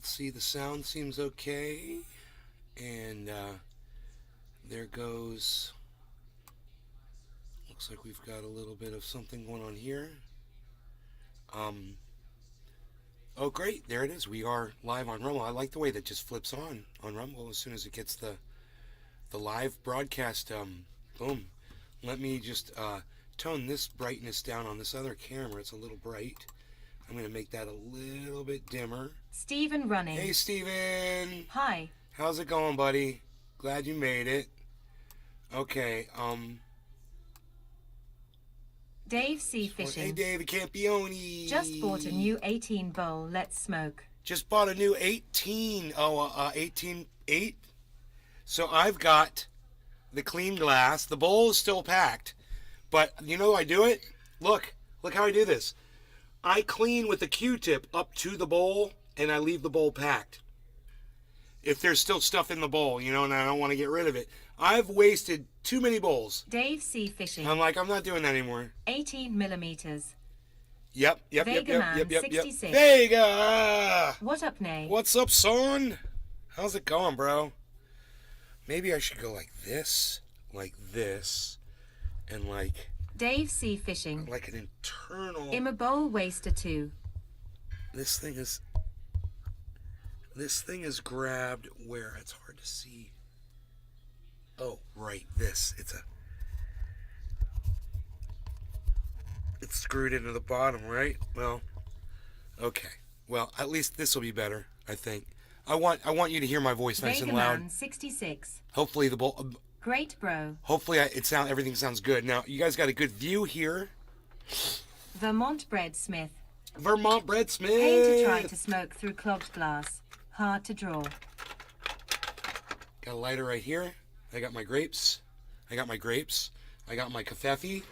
Let's see, the sound seems okay. And there goes. Looks like we've got a little bit of something going on here. Um, oh, great. There it is. We are live on Rumble. I like the way that just flips on Rumble as soon as it gets the live broadcast. Boom. Let me just tone this brightness down on this other camera. It's a little bright. I'm going to make that a little bit dimmer. Steven running. Hey, Steven. Hi. How's it going, buddy? Glad you made it. Okay, Dave C. Fishing. Hey, David Campione. Just bought a new 18 bowl. Let's smoke. Just bought a new 18. 18.8. So I've got the clean glass. The bowl is still packed. But you know how I do it? Look how I do this. I clean with the Q-tip up to the bowl, and I leave the bowl packed. If there's still stuff in the bowl, and I don't want to get rid of it. I've wasted too many bowls. Dave C. Fishing. I'm not doing that anymore. 18 millimeters. Yep. Vega Man 66. Vega! What up, Nay? What's up, son? How's it going, bro? Maybe I should go like this, and Dave C. Fishing. like an internal. In a bowl waster 2. This thing is grabbed where it's hard to see. Oh, right, this. It's screwed into the bottom, right? Well, okay. Well, at least this will be better, I think. I want you to hear my voice nice and loud. Man 66. Hopefully the bowl. Great, bro. Hopefully everything sounds good. Now you guys got a good view here. Vermont Bread Smith. Vermont Bread Smith. Pain to try to smoke through clogged glass. Hard to draw. Got a lighter right here. I got my grapes. I got my kafefe.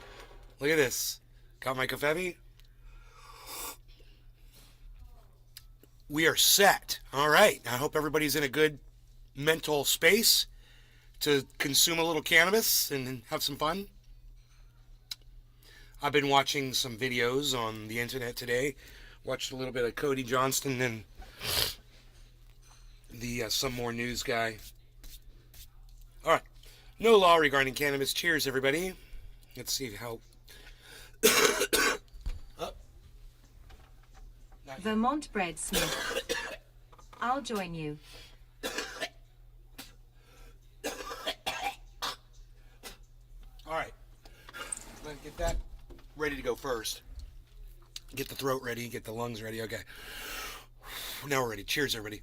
Look at this. Got my kafefe. We are set. All right. I hope everybody's in a good mental space to consume a little cannabis and have some fun. I've been watching some videos on the internet today. Watched a little bit of Cody Johnston and the Some More News guy. All right. No law regarding cannabis. Cheers, everybody. Let's see how... Vermont Bread Smith. I'll join you. All right. Let's get that ready to go first. Get the throat ready. Get the lungs ready. Okay. Now we're ready. Cheers, everybody.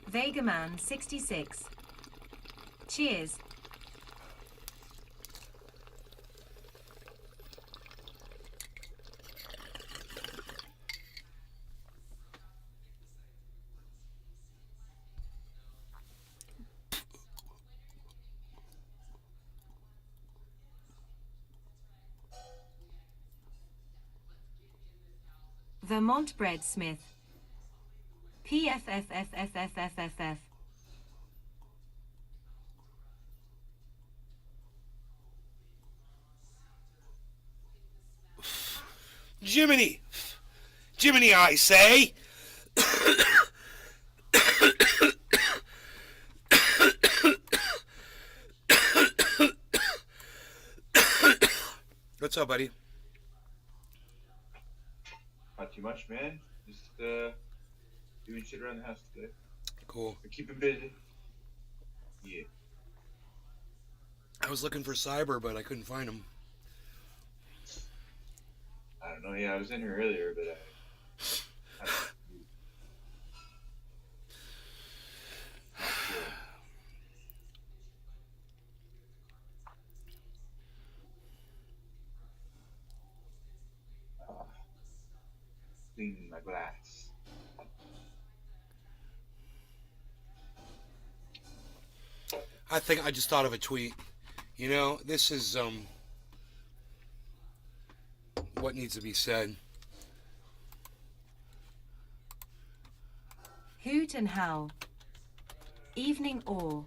Vega Man 66. Cheers. Vermont Bread Smith. PFFFFFFFF. Jiminy, I say. What's up, buddy? Not too much, man. Just doing shit around the house today. Cool. We're keeping busy. Yeah. I was looking for Cyber, but I couldn't find him. I don't know. Yeah, I was in here earlier, but I don't know. Not sure. Cleaning my glass. I think I just thought of a tweet. This is what needs to be said. Hoot and howl. Evening all.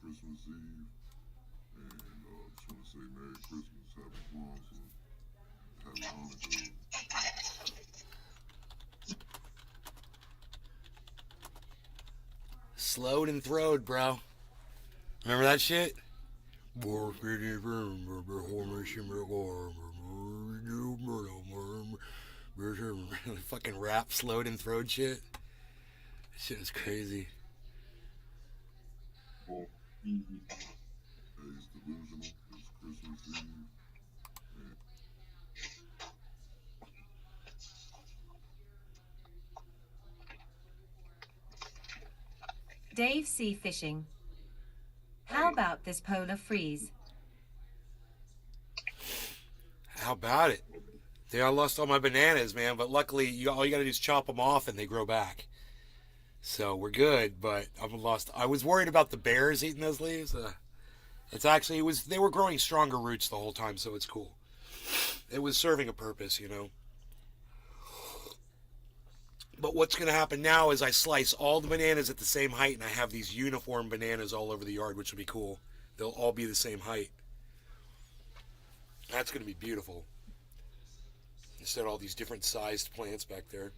Christmas Eve, and just want to say Merry Christmas, Happy Kwanzaa, Happy Hanukkah. Slowed and throwed, bro. Remember that shit? Fucking rap, slowed and throwed shit. That shit is crazy. Well, it's delusional. It's Christmas Eve. Dave Sea Fishing. How about this polar freeze? How about it? I lost all my bananas, man, but luckily all you gotta do is chop them off and they grow back. So we're good, but I'm lost. I was worried about the bears eating those leaves. They were growing stronger roots the whole time, so it's cool. It was serving a purpose, you know. But what's going to happen now is I slice all the bananas at the same height, and I have these uniform bananas all over the yard, which will be cool. They'll all be the same height. That's going to be beautiful. Instead of all these different sized plants back there.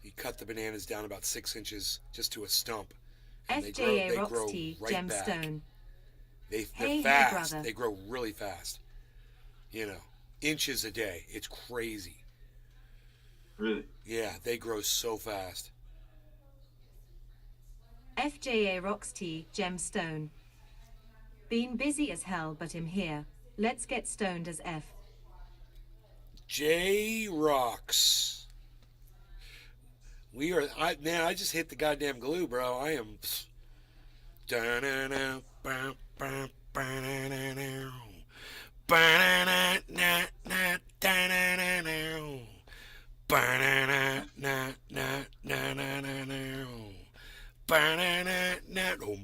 You cut the bananas down about 6 inches just to a stump. And FJA they Rocks grow Tea right Gemstone. back. They're Hey, fast. brother. They grow really fast. You know, inches a day. It's crazy. Really? Yeah, they grow so fast. FJA Rocks Tea Gemstone. Been busy as hell, but I'm here. Let's get stoned as F. J Rocks. I just hit the goddamn glue, bro. I am. Boom,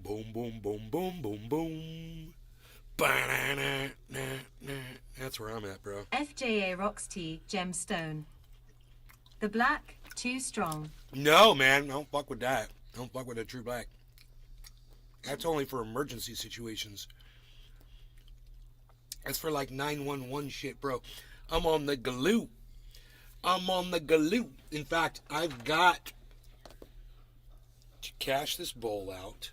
boom, boom, boom, boom, boom, boom. That's where I'm at, bro. FJA Rocks Tea Gemstone. The black, too strong. No, man, don't fuck with that. Don't fuck with the true black. That's only for emergency situations. That's for like 911 shit, bro. I'm on the glue. I'm on the glue. In fact, I've got to cash this bowl out,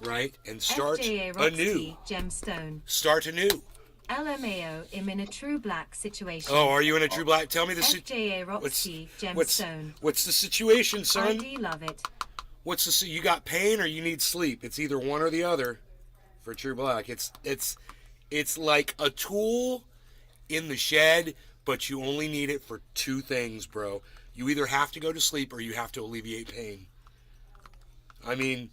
right, and start FJA Rocks anew. Tea Gemstone. Start anew. LMAO, I'm in a true black situation. Oh, are you in a true black? Tell me the FJA Rocks Tea Gemstone. What's the situation, son? ID love it. You got pain or you need sleep? It's either one or the other for true black. It's like a tool in the shed, but you only need it for two things, bro. You either have to go to sleep or you have to alleviate pain. I mean,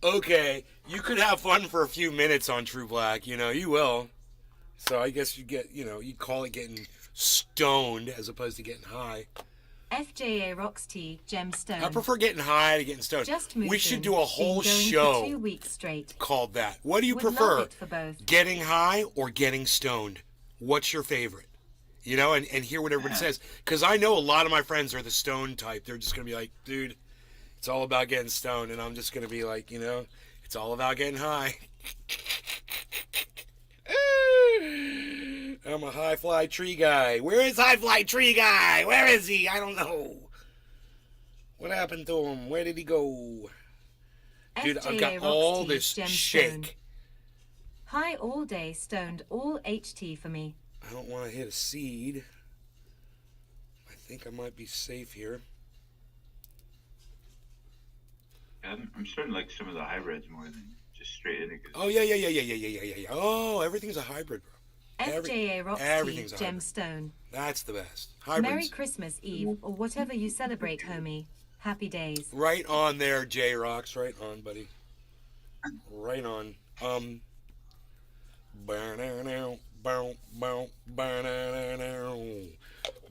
okay, you could have fun for a few minutes on true black, you know, you will. So I guess you call it getting stoned as opposed to getting high. FJA Rocks Tea Gemstone. I prefer getting high to getting stoned. Just moved We should in. do a whole Been going show for 2 weeks straight. called that. What do you Would prefer? love it for both. Getting high or getting stoned? What's your favorite? You know, and hear what everybody says. Because I know a lot of my friends are the stone type. They're just going to be like, dude, it's all about getting stoned. And I'm just going to be like, you know, it's all about getting high. I'm a high fly tree guy. Where is high fly tree guy? Where is he? I don't know. What happened to him? Where did he go? Dude, I've got FJA all Rocks this Tea Gemstone. shake. High all day, stoned all HT for me. I don't want to hit a seed. I think I might be safe here. I'm starting to like some of the hybrids more than just straight indica. Oh, yeah. Oh, everything's a hybrid, bro. FJA Rocks Tea everything's a hybrid. Gemstone. That's the best. Hybrids. Merry Christmas Eve, or whatever you celebrate, homie. Happy days. Right on there, J Rocks. Right on, buddy. Right on. Burn now, burn, burn, burn now,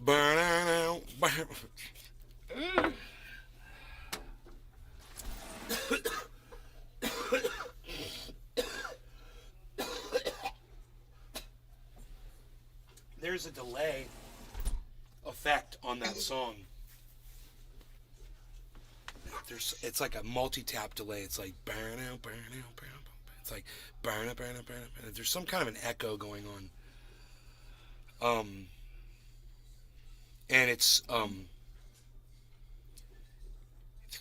burn now, burn. There's a delay effect on that song. it's like a multi-tap delay. It's like burn out, burn out, burn out. It's like burn out, burn out, burn out. There's some kind of an echo going on. And it's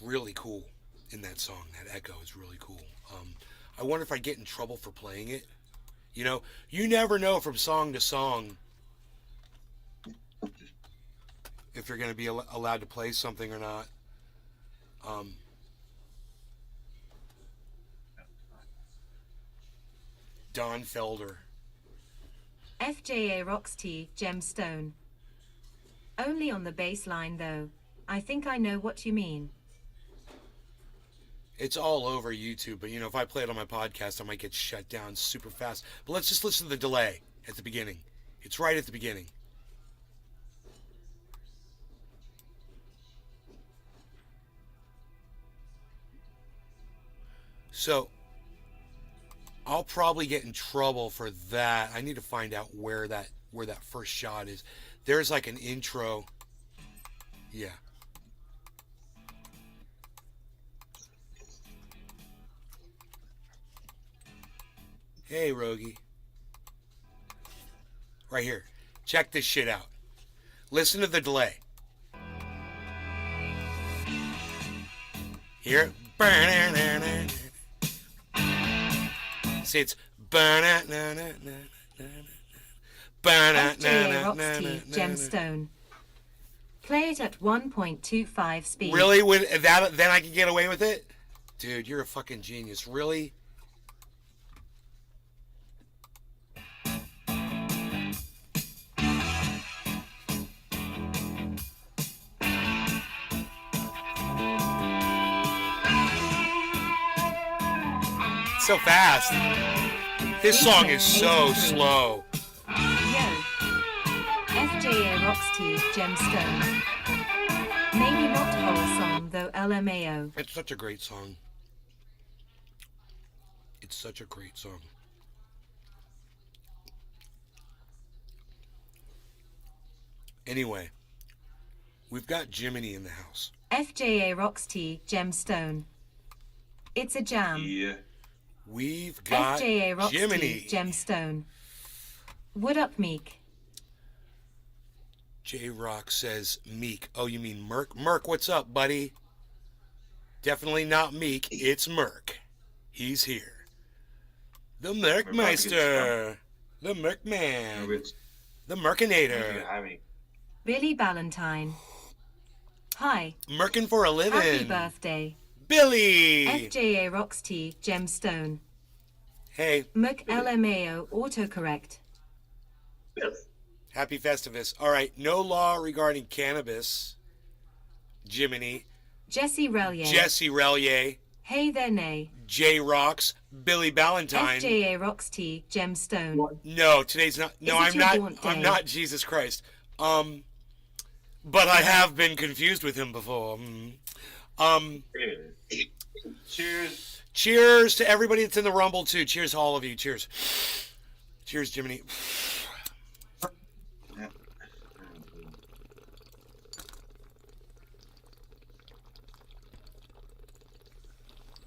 really cool in that song. That echo is really cool. I wonder if I get in trouble for playing it. You know, you never know from song to song if you're going to be allowed to play something or not. Don Felder. FJA Rocks T, Gemstone. Only on the bass line though. I think I know what you mean. It's all over YouTube, but you know, if I play it on my podcast, I might get shut down super fast. But let's just listen to the delay at the beginning. It's right at the beginning. So, I'll probably get in trouble for that. I need to find out where that first shot is. There's like an intro. Yeah. Hey, Rogie. Right here. Check this shit out. Listen to the delay. Here. See, it's FJA Rocks T, Gemstone. Play it at 1.25 speed. Really? With that, then I can get away with it? Dude, you're a fucking genius. Really? So fast. This song is so slow. Yo. FJA Rocks T, Gemstone. Maybe not whole song though, LMAO. It's such a great song. It's such a great song. Anyway, we've got Jiminy in the house. FJA Rocks T, Gemstone. It's a jam. Yeah. We've got FJA Rocks Jiminy. T, Gemstone. What up, Meek? J-Rock says Meek. Oh, you mean Merc? Merc, what's up, buddy? Definitely not Meek. It's Merc. He's here. The Mercmeister. The Mercman. The Mercinator. Billy Ballantyne. Hi. Merkin for a living. Happy birthday. Billy. FJA Rocks T, Gemstone. Hey, Merc LMAO autocorrect. Yes. happy Festivus. All right, no law regarding cannabis. Jiminy. Jesse Relier. Jesse Relier. Hey there, nay. J Rocks. Billy Ballantyne. FJA Rocks T, Gemstone. No, today's not. No, Is I'm it your not. daunt I'm day? not Jesus Christ. But I have been confused with him before. Cheers. Cheers to everybody that's in the Rumble too. Cheers to all of you. Cheers. Cheers, Jiminy.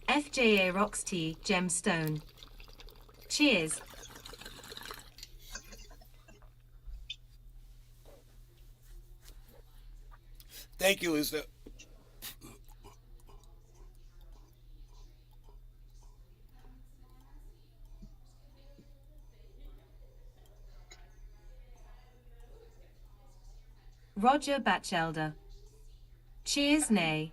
FJA Rocks T, Gemstone. Cheers. Thank you, Lisa. Roger Batchelder. Cheers, nay.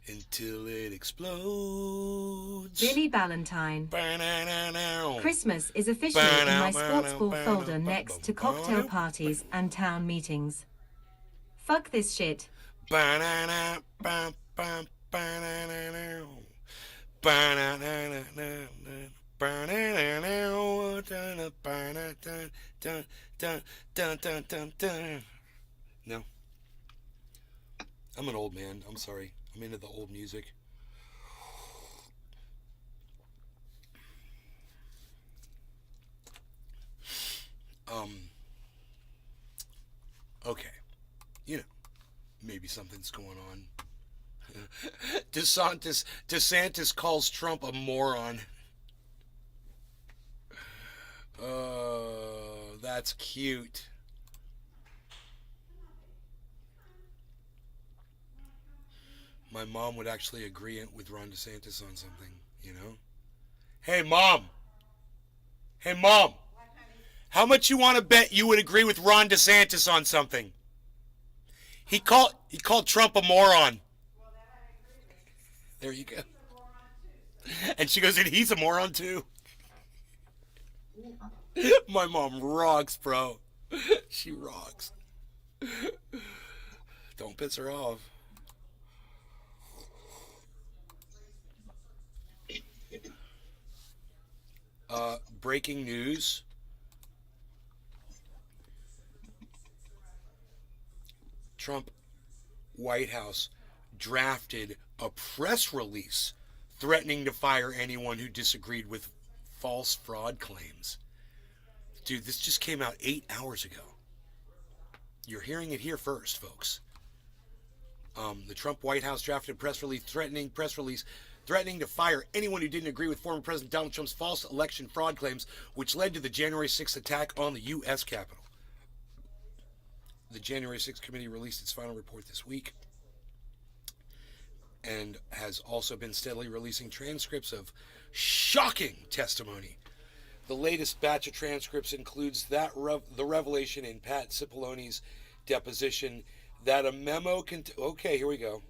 Until it explodes. Billy Ballantyne. Ba-na-na-na. Christmas is officially in my sports ball folder next to cocktail parties and town meetings. Fuck this shit. Ba-na-na, ba, ba, ba-na-na-na. Ba-na-na-na-na-na. Ba-na-na-na, dun, ba-na, dun, dun, dun, dun, dun, dun, dun. No. I'm an old man. I'm sorry. I'm into the old music. Okay, you know, maybe something's going on. DeSantis calls Trump a moron. Oh, that's cute. My mom would actually agree with Ron DeSantis on something, you know? Hey, Mom. Hey, Mom. How much you want to bet you would agree with Ron DeSantis on something? He called Trump a moron. There you go. And she goes, and he's a moron too. My mom rocks, bro. She rocks. Don't piss her off. Breaking news. Trump White House drafted a press release threatening to fire anyone who disagreed with false fraud claims. Dude, this just came out 8 hours ago. You're hearing it here first, folks. The Trump White House drafted a press release threatening to fire anyone who didn't agree with former President Donald Trump's false election fraud claims, which led to the January 6th attack on the U.S. Capitol. The January 6th committee released its final report this week and has also been steadily releasing transcripts of shocking testimony. The latest batch of transcripts includes the revelation in Pat Cipolloni's deposition that a memo okay, here we go.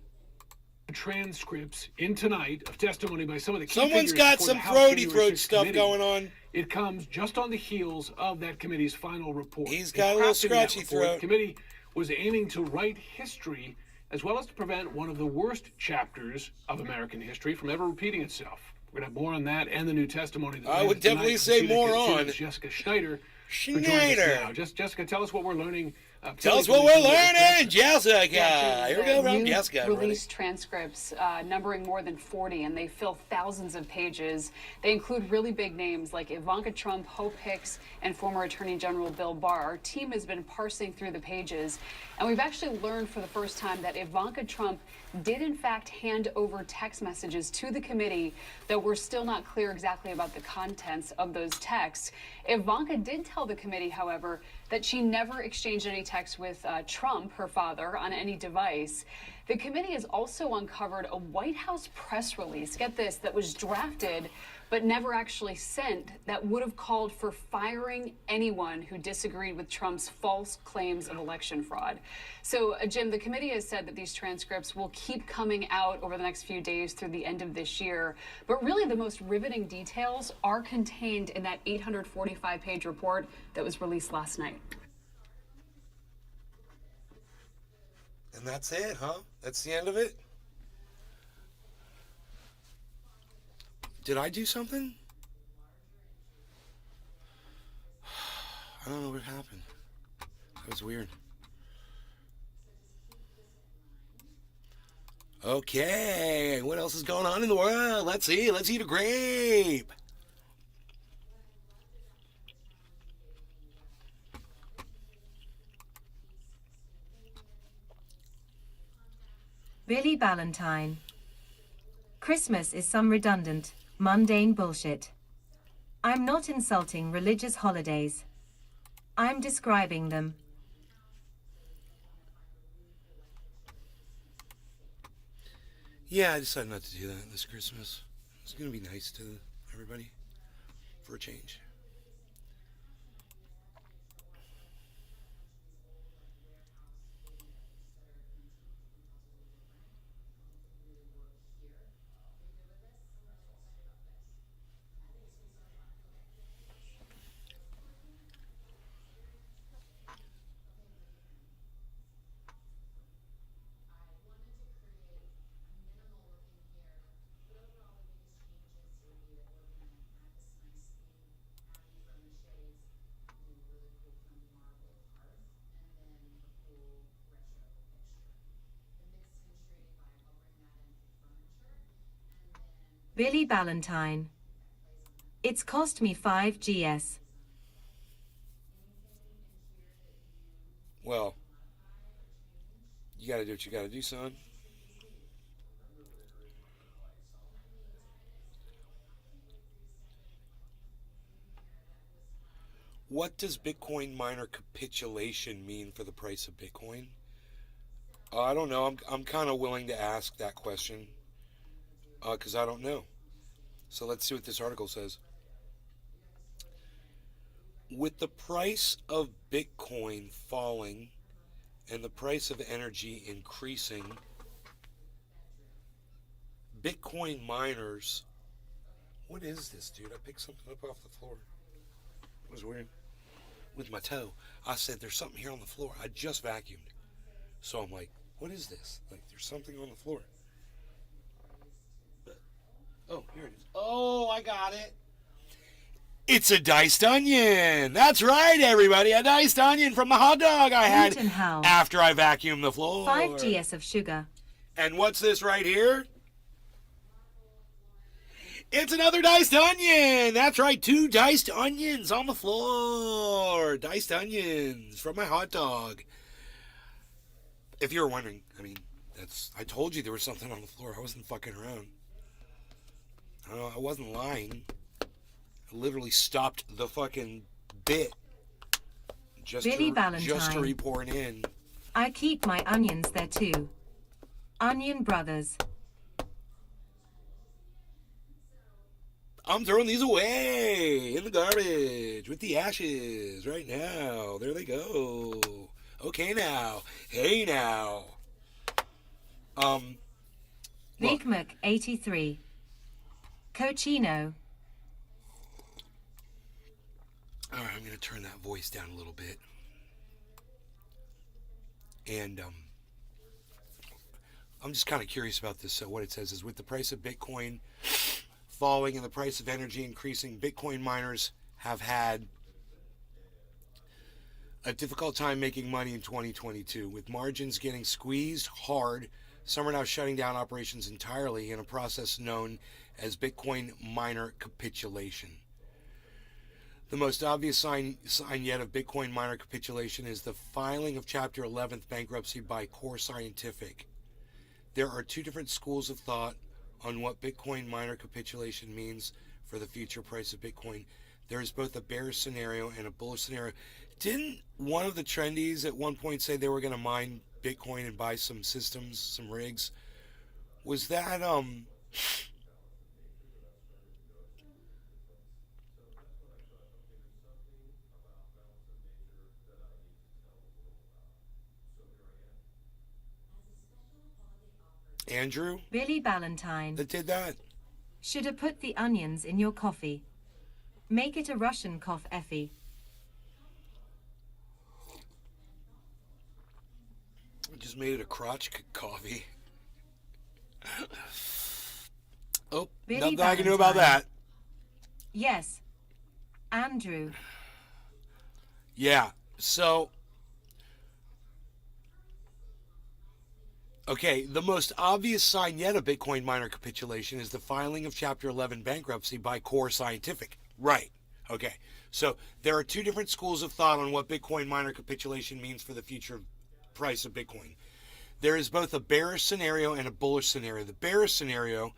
Transcripts in tonight of testimony by some of the key Someone's figures got before some the House throaty January throat 6th stuff committee. going on. It comes just on the heels of that committee's final report. He's got a little Crafting that scratchy report, throat. The committee was aiming to write history as well as to prevent one of the worst chapters of American history from ever repeating itself. We're going to have more on that and the new testimony. That I would definitely say more on. Jessica Schneider. Schneider. Now. Jessica, tell us what we're learning. Tell us what we're learning, Jessica. Yeah, Here we go, from new Jessica. Released transcripts numbering more than 40, and they fill thousands of pages. They include really big names like Ivanka Trump, Hope Hicks, and former Attorney General Bill Barr. Our team has been parsing through the pages, and we've actually learned for the first time that Ivanka Trump did in fact hand over text messages to the committee, though we're still not clear exactly about the contents of those texts. Ivanka did tell the committee, however, that she never exchanged any texts with Trump, her father, on any device. The committee has also uncovered a White House press release, get this, that was drafted but never actually sent, that would have called for firing anyone who disagreed with Trump's false claims of election fraud. So, Jim, the committee has said that these transcripts will keep coming out over the next few days through the end of this year. But really, the most riveting details are contained in that 845-page report that was released last night. And that's it, huh? That's the end of it? Did I do something? I don't know what happened. That was weird. Okay, what else is going on in the world? Let's see. Let's eat a grape. Billy Ballantyne. Christmas is some redundant, mundane bullshit. I'm not insulting religious holidays. I'm describing them. Yeah, I decided not to do that this Christmas. It's going to be nice to everybody for a change. Billy Ballantyne. It's cost me 5 GS. Well, you got to do what you got to do, son. What does Bitcoin miner capitulation mean for the price of Bitcoin? I don't know. I'm kind of willing to ask that question because I don't know. So let's see what this article says. With the price of Bitcoin falling and the price of energy increasing, Bitcoin miners. What is this, dude? I picked something up off the floor. It was weird. With my toe, I said, "There's something here on the floor." I just vacuumed, so I'm like, "What is this?" Like, there's something on the floor. Oh, here it is. Oh, I got it. It's a diced onion. That's right, everybody. A diced onion from the hot dog I had Newton Howell. after I vacuumed the floor. 5 GS of sugar. And what's this right here? It's another diced onion. That's right, 2 diced onions on the floor. Diced onions from my hot dog. If you were wondering, I mean, I told you there was something on the floor. I wasn't fucking around. I wasn't lying. I literally stopped the fucking bit just Billy to Valentine. report in. I keep my onions there too. Onion Brothers. I'm throwing these away in the garbage with the ashes right now. There they go. Okay now. Hey now. Look. Bigmac 83. Cochino. All right, I'm going to turn that voice down a little bit. And I'm just kind of curious about this. So what it says is, with the price of Bitcoin falling and the price of energy increasing, Bitcoin miners have had a difficult time making money in 2022. With margins getting squeezed hard, some are now shutting down operations entirely in a process known as Bitcoin miner capitulation. The most obvious sign yet of Bitcoin miner capitulation is the filing of Chapter 11 bankruptcy by Core Scientific. There are 2 different schools of thought on what Bitcoin miner capitulation means for the future price of Bitcoin. There is both a bearish scenario and a bullish scenario. Didn't one of the trendies at one point say they were going to mine Bitcoin and buy some systems, some rigs? Was that Andrew Billy Valentine. that did that? Should have put the onions in your coffee. Make it a Russian cough Effie. I just made it a crotch coffee. Oh, Billy nothing I can do about that. Yes. Andrew. Yeah, so okay, the most obvious sign yet of Bitcoin miner capitulation is the filing of Chapter 11 bankruptcy by Core Scientific. Right. Okay. So there are 2 different schools of thought on what Bitcoin miner capitulation means for the future price of Bitcoin. There is both a bearish scenario and a bullish scenario. The bearish scenario,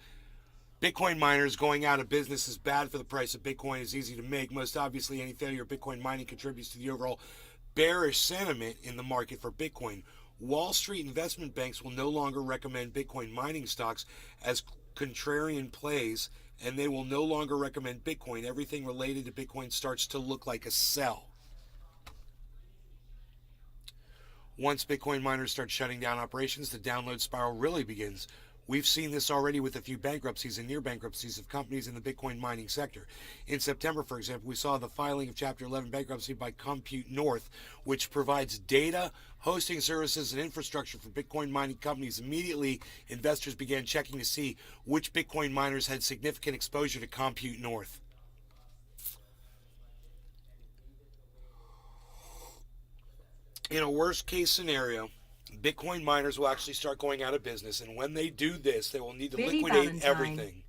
Bitcoin miners going out of business, is bad for the price of Bitcoin. Is easy to make. Most obviously, any failure of Bitcoin mining contributes to the overall bearish sentiment in the market for Bitcoin. Wall Street investment banks will no longer recommend Bitcoin mining stocks as contrarian plays, and they will no longer recommend Bitcoin. Everything related to Bitcoin starts to look like a sell. Once Bitcoin miners start shutting down operations, the download spiral really begins. We've seen this already with a few bankruptcies and near bankruptcies of companies in the Bitcoin mining sector. In September, for example, we saw the filing of Chapter 11 bankruptcy by Compute North, which provides data, hosting services, and infrastructure for Bitcoin mining companies. Immediately, investors began checking to see which Bitcoin miners had significant exposure to Compute North. In a worst case scenario, Bitcoin miners will actually start going out of business, and when they do this, they will need to Billy liquidate Valentine. everything.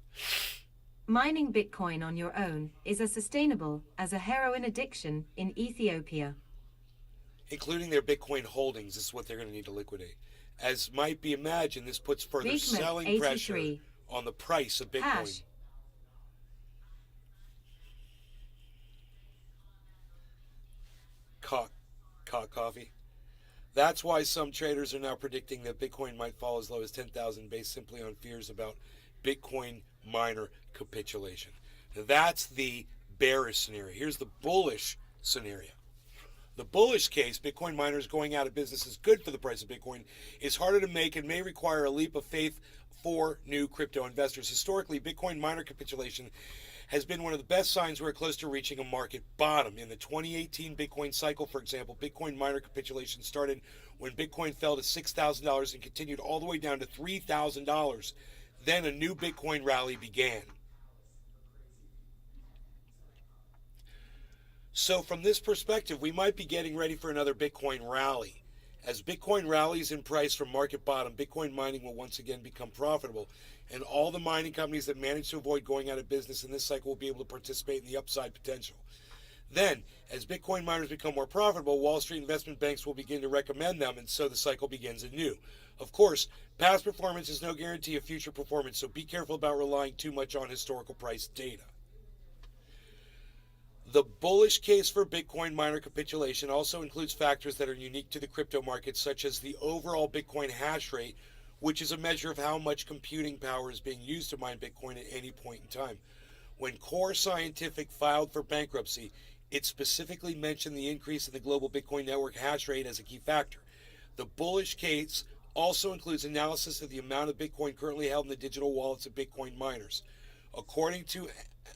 Mining Bitcoin on your own is as sustainable as a heroin addiction in Ethiopia. including their Bitcoin holdings. This is what they're going to need to liquidate. As might be imagined, this puts further Big Myth selling pressure 83. on the price of Bitcoin. Hash. Cock coffee. That's why some traders are now predicting that Bitcoin might fall as low as 10,000 based simply on fears about Bitcoin miner capitulation. Now that's the bearish scenario. Here's the bullish scenario. The bullish case, Bitcoin miners going out of business, is good for the price of Bitcoin, is harder to make and may require a leap of faith for new crypto investors. Historically, Bitcoin miner capitulation has been one of the best signs we're close to reaching a market bottom. In the 2018 Bitcoin cycle, for example, Bitcoin miner capitulation started when Bitcoin fell to $6,000 and continued all the way down to $3,000. Then a new Bitcoin rally began. So from this perspective, we might be getting ready for another Bitcoin rally. As Bitcoin rallies in price from market bottom, Bitcoin mining will once again become profitable, and all the mining companies that manage to avoid going out of business in this cycle will be able to participate in the upside potential. Then, as Bitcoin miners become more profitable, Wall Street investment banks will begin to recommend them, and so the cycle begins anew. Of course, past performance is no guarantee of future performance, so be careful about relying too much on historical price data. The bullish case for Bitcoin miner capitulation also includes factors that are unique to the crypto market, such as the overall Bitcoin hash rate, which is a measure of how much computing power is being used to mine Bitcoin at any point in time. When Core Scientific filed for bankruptcy, it specifically mentioned the increase in the global Bitcoin network hash rate as a key factor. The bullish case also includes analysis of the amount of Bitcoin currently held in the digital wallets of Bitcoin miners. According to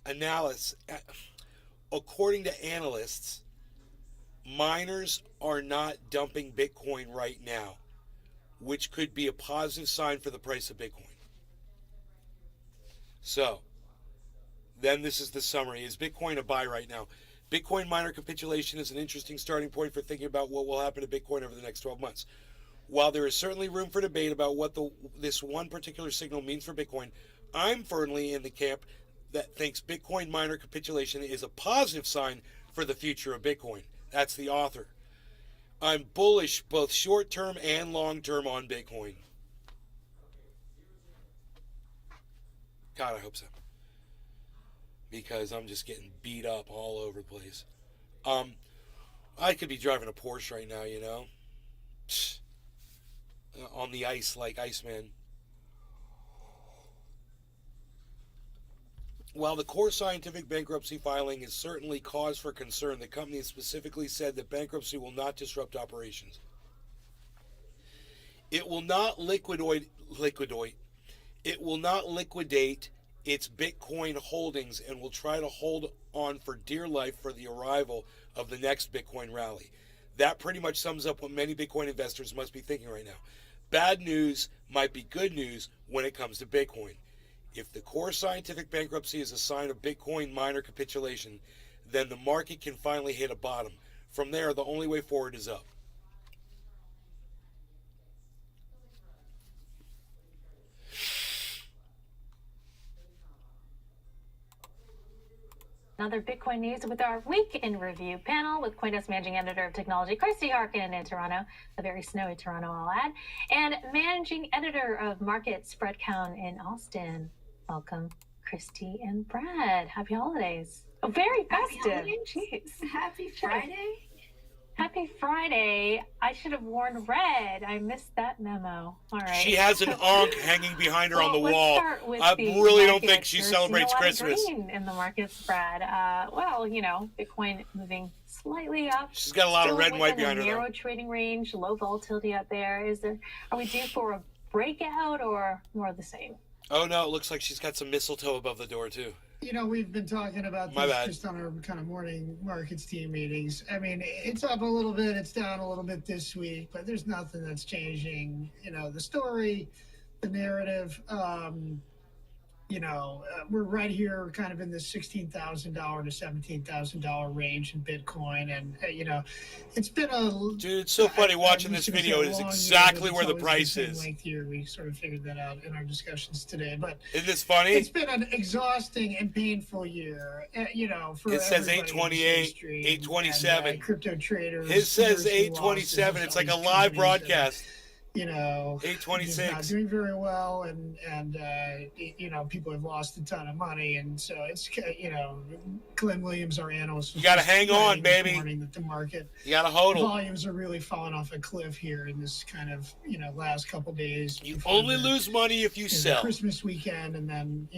analysts, miners are not dumping Bitcoin right now, which could be a positive sign for the price of Bitcoin. So, then this is the summary. Is Bitcoin a buy right now? Bitcoin miner capitulation is an interesting starting point for thinking about what will happen to Bitcoin over the next 12 months. While there is certainly room for debate about what this one particular signal means for Bitcoin, I'm firmly in the camp that thinks Bitcoin miner capitulation is a positive sign for the future of Bitcoin. That's the author. I'm bullish both short-term and long-term on Bitcoin. God, I hope so. Because I'm just getting beat up all over the place. I could be driving a Porsche right now, you know. On the ice like Iceman. While the Core Scientific bankruptcy filing is certainly cause for concern, the company has specifically said that bankruptcy will not disrupt operations. It will not liquidate its Bitcoin holdings and will try to hold on for dear life for the arrival of the next Bitcoin rally. That pretty much sums up what many Bitcoin investors must be thinking right now. Bad news might be good news when it comes to Bitcoin. If the Core Scientific bankruptcy is a sign of Bitcoin miner capitulation, then the market can finally hit a bottom. From there, the only way forward is up. Another Bitcoin news with our Week in Review panel with CoinDesk Managing Editor of Technology, Christy Harkin in Toronto, a very snowy Toronto, I'll add, and Managing Editor of Markets, Fred Cowan in Austin. Welcome, Christy and Brad. Happy holidays. Oh, very festive. Jeez. Happy Friday. Happy Friday. I should have worn red. I missed that memo. All right. She has an ankh hanging behind her on the let's wall. start with I the really don't market. think she celebrates There's Christmas. green in the markets, Brad. Well, you know, Bitcoin moving slightly up. She's got a lot of red and white within behind a her, narrow though. trading range, low volatility out there. Are we due for a breakout or more of the same? Oh, no, it looks like she's got some mistletoe above the door, too. You know, we've been talking about My this bad. just on our kind of morning markets team meetings. I mean, it's up a little bit, it's down a little bit this week, but there's nothing that's changing. You know, the story, the narrative, we're right here kind of in the $16,000 to $17,000 range in Bitcoin. And, it's been Dude, it's so funny watching this video. It is exactly where the price is. Length year. We sort of figured that out in our discussions today. But isn't this funny? It's been an exhausting and painful year, for it says everybody 828, 827. and, crypto traders. It says nursing 827. losses, It's all like a these live companies that, broadcast. 826 not doing very well, and people have lost a ton of money, and so it's Glenn Williams, our analyst, you gotta hang on, baby. That the market, you gotta hold them. Volumes are really falling off a cliff here in this kind of last couple days. You only lose money if you sell. Christmas weekend, and then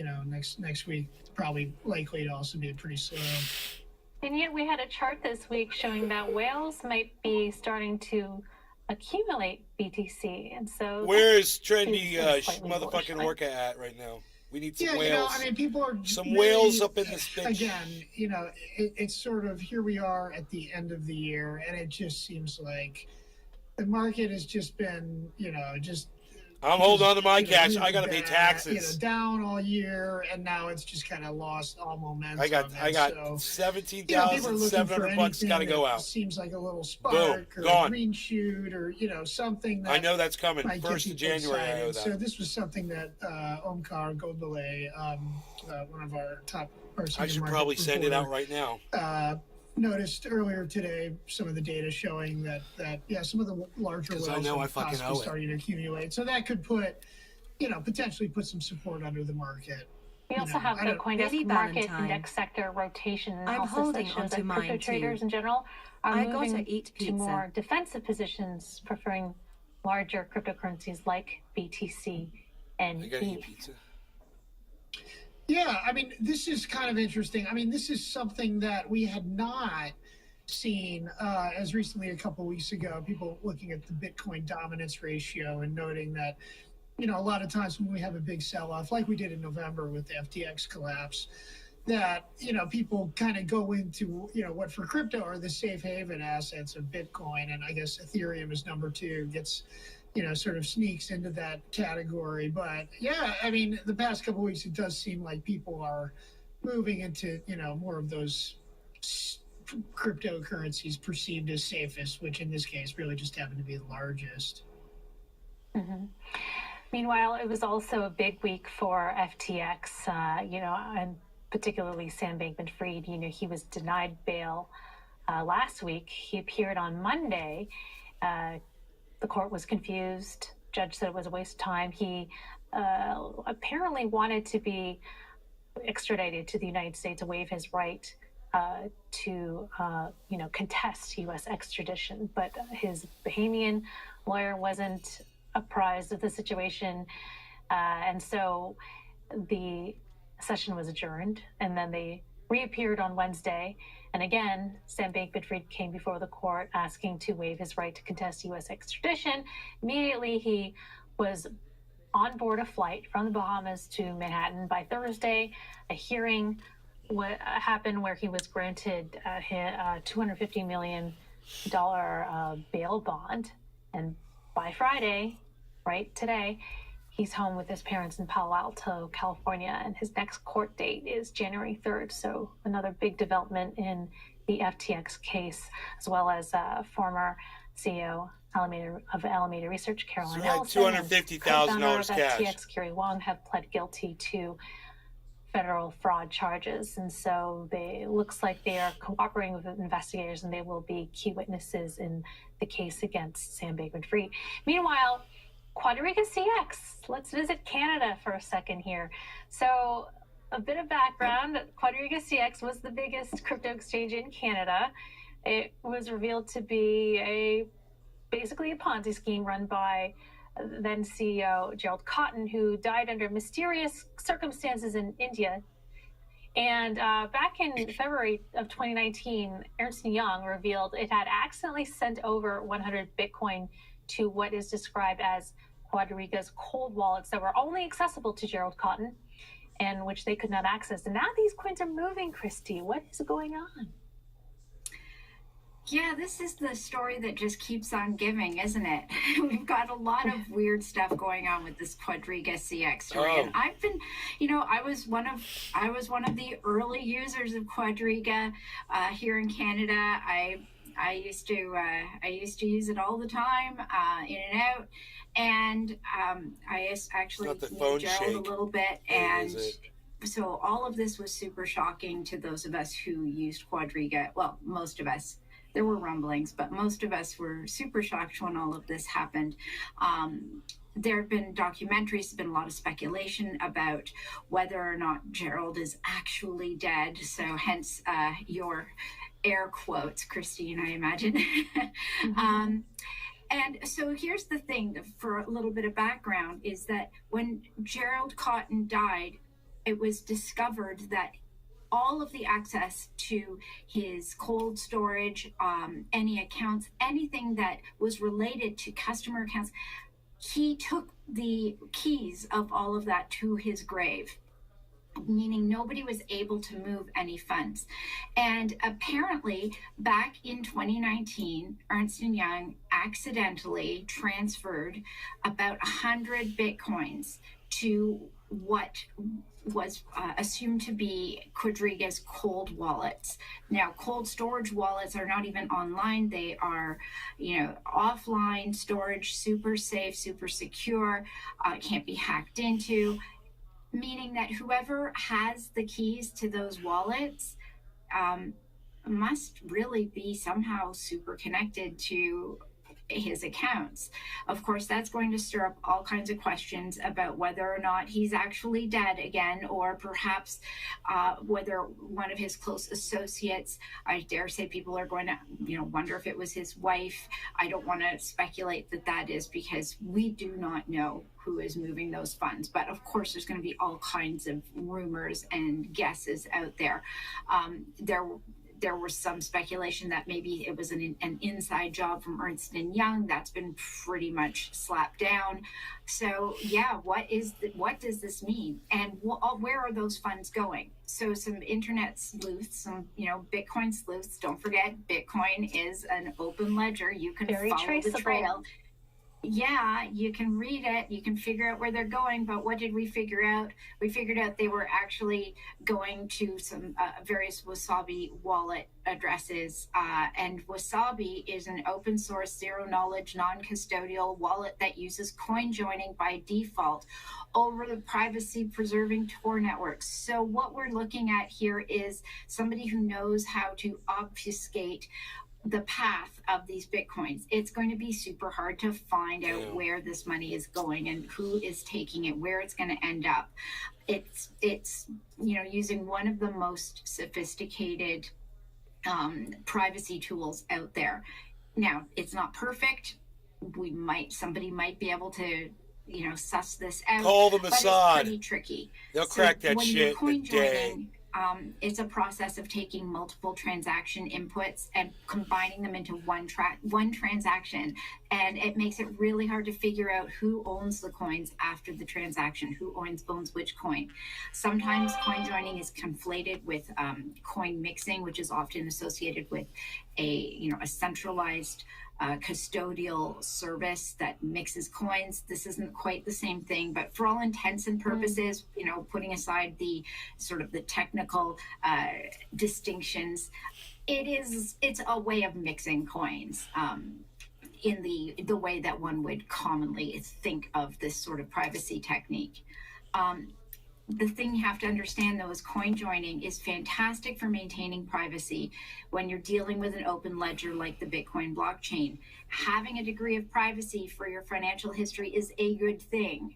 next week probably likely to also be pretty slow. And yet we had a chart this week showing that whales might be starting to accumulate BTC, and so where is trendy motherfucking Orca at right now? We need some whales. People are some whales up in this bitch. Again, it's sort of here we are at the end of the year, and it just seems like the market has just been, I'm holding on to my cash. Really I gotta pay taxes. Down all year, and now it's just kind of lost all momentum. I got $17,700 gotta go out. Seems like a little spark, boom, or gone. A green shoot, or something. That I know that's coming. 1st of January. I know that. So this was something that Omkar Godbole, one of our top persons. I should probably send it out right now. Noticed earlier today some of the data showing that some of the larger whales are possibly starting to accumulate. So that could potentially put some support under the market. We also have the CoinDesk Market Index Sector Rotation analysis that shows that crypto traders in general are moving to more defensive positions, preferring larger cryptocurrencies like BTC and ETH. Yeah, this is kind of interesting. This is something that we had not seen as recently a couple of weeks ago. People looking at the Bitcoin dominance ratio and noting that, a lot of times when we have a big sell-off, like we did in November with the FTX collapse, that, people kind of go into, what for crypto are the safe haven assets of Bitcoin. And I guess Ethereum is number 2, gets sort of sneaks into that category. But yeah, the past couple of weeks, it does seem like people are moving into, more of those cryptocurrencies perceived as safest, which in this case really just happen to be the largest. Mm-hmm. Meanwhile, it was also a big week for FTX, and particularly Sam Bankman-Fried. He was denied bail last week. He appeared on Monday. The court was confused. Judge said it was a waste of time. He apparently wanted to be extradited to the United States to waive his right to contest U.S. extradition. But his Bahamian lawyer wasn't apprised of the situation. And so the session was adjourned, and then they reappeared on Wednesday. And again, Sam Bankman-Fried came before the court asking to waive his right to contest U.S. extradition. Immediately, he was on board a flight from the Bahamas to Manhattan. By Thursday, a hearing happened where he was granted a $250 million bail bond. And by Friday, right today, he's home with his parents in Palo Alto, California, and his next court date is January 3rd. So another big development in the FTX case, as well as former CEO of Alameda Research, Caroline Ellison, $250,000 cash. FTX, Kerry Wong, have pled guilty to federal fraud charges. And so it looks like they are cooperating with investigators, and they will be key witnesses in the case against Sam Bankman-Fried. Meanwhile, Quadriga CX. Let's visit Canada for a second here. So a bit of background. Quadriga CX was the biggest crypto exchange in Canada. It was revealed to be basically a Ponzi scheme run by then CEO Gerald Cotton, who died under mysterious circumstances in India. And back in February of 2019, Ernst & Young revealed it had accidentally sent over 100 Bitcoin to what is described as Quadriga's cold wallets that were only accessible to Gerald Cotton, and which they could not access. And now these coins are moving, Christy. What is going on? Yeah, this is the story that just keeps on giving, isn't it? We've got a lot of weird stuff going on with this Quadriga CX story, and I've been, I was one of the early users of Quadriga here in Canada. I used to use it all the time, in and out, and actually Not the knew phone Gerald shake. a little bit, Or and is it? so all of this was super shocking to those of us who used Quadriga. Well, most of us. There were rumblings, but most of us were super shocked when all of this happened. There have been documentaries, there's been a lot of speculation about whether or not Gerald is actually dead. So, hence your air quotes, Christine, I imagine. And so here's the thing, for a little bit of background, is that when Gerald Cotton died, it was discovered that all of the access to his cold storage, any accounts, anything that was related to customer accounts, he took the keys of all of that to his grave, meaning nobody was able to move any funds. And apparently, back in 2019, Ernst & Young accidentally transferred about 100 Bitcoins to what was assumed to be Quadriga's cold wallets. Now, cold storage wallets are not even online. They are, offline storage, super safe, super secure, can't be hacked into, meaning that whoever has the keys to those wallets must really be somehow super connected to his accounts. Of course, that's going to stir up all kinds of questions about whether or not he's actually dead again, or perhaps whether one of his close associates, I dare say people are going to, wonder if it was his wife. I don't want to speculate that is, because we do not know who is moving those funds. But of course, there's going to be all kinds of rumors and guesses out there. There was some speculation that maybe it was an inside job from Ernst & Young. That's been pretty much slapped down. So yeah, what does this mean? And where are those funds going? So some internet sleuths, some Bitcoin sleuths, don't forget Bitcoin is an open ledger. You can follow the trail. Yeah, you can read it, you can figure out where they're going, but what did we figure out? We figured out they were actually going to some various Wasabi wallet addresses, and Wasabi is an open source, zero knowledge, non-custodial wallet that uses coin joining by default over the privacy preserving Tor networks. So what we're looking at here is somebody who knows how to obfuscate the path of these Bitcoins. It's going to be super hard to find out where this money is going and who is taking it, where it's going to end up. It's using one of the most sophisticated privacy tools out there. Now, it's not perfect. Somebody might be able to suss this out. Call the Mossad. But it's pretty tricky. They'll crack that when shit you're in a coin day. joining, it's a process of taking multiple transaction inputs and combining them into one transaction, and it makes it really hard to figure out who owns the coins after the transaction, who owns which coin. Sometimes coin joining is conflated with coin mixing, which is often associated with a centralized custodial service that mixes coins. This isn't quite the same thing, but for all intents and purposes, putting aside the sort of the technical distinctions, it's a way of mixing coins in the way that one would commonly think of this sort of privacy technique. The thing you have to understand, though, is coin joining is fantastic for maintaining privacy when you're dealing with an open ledger like the Bitcoin blockchain. Having a degree of privacy for your financial history is a good thing.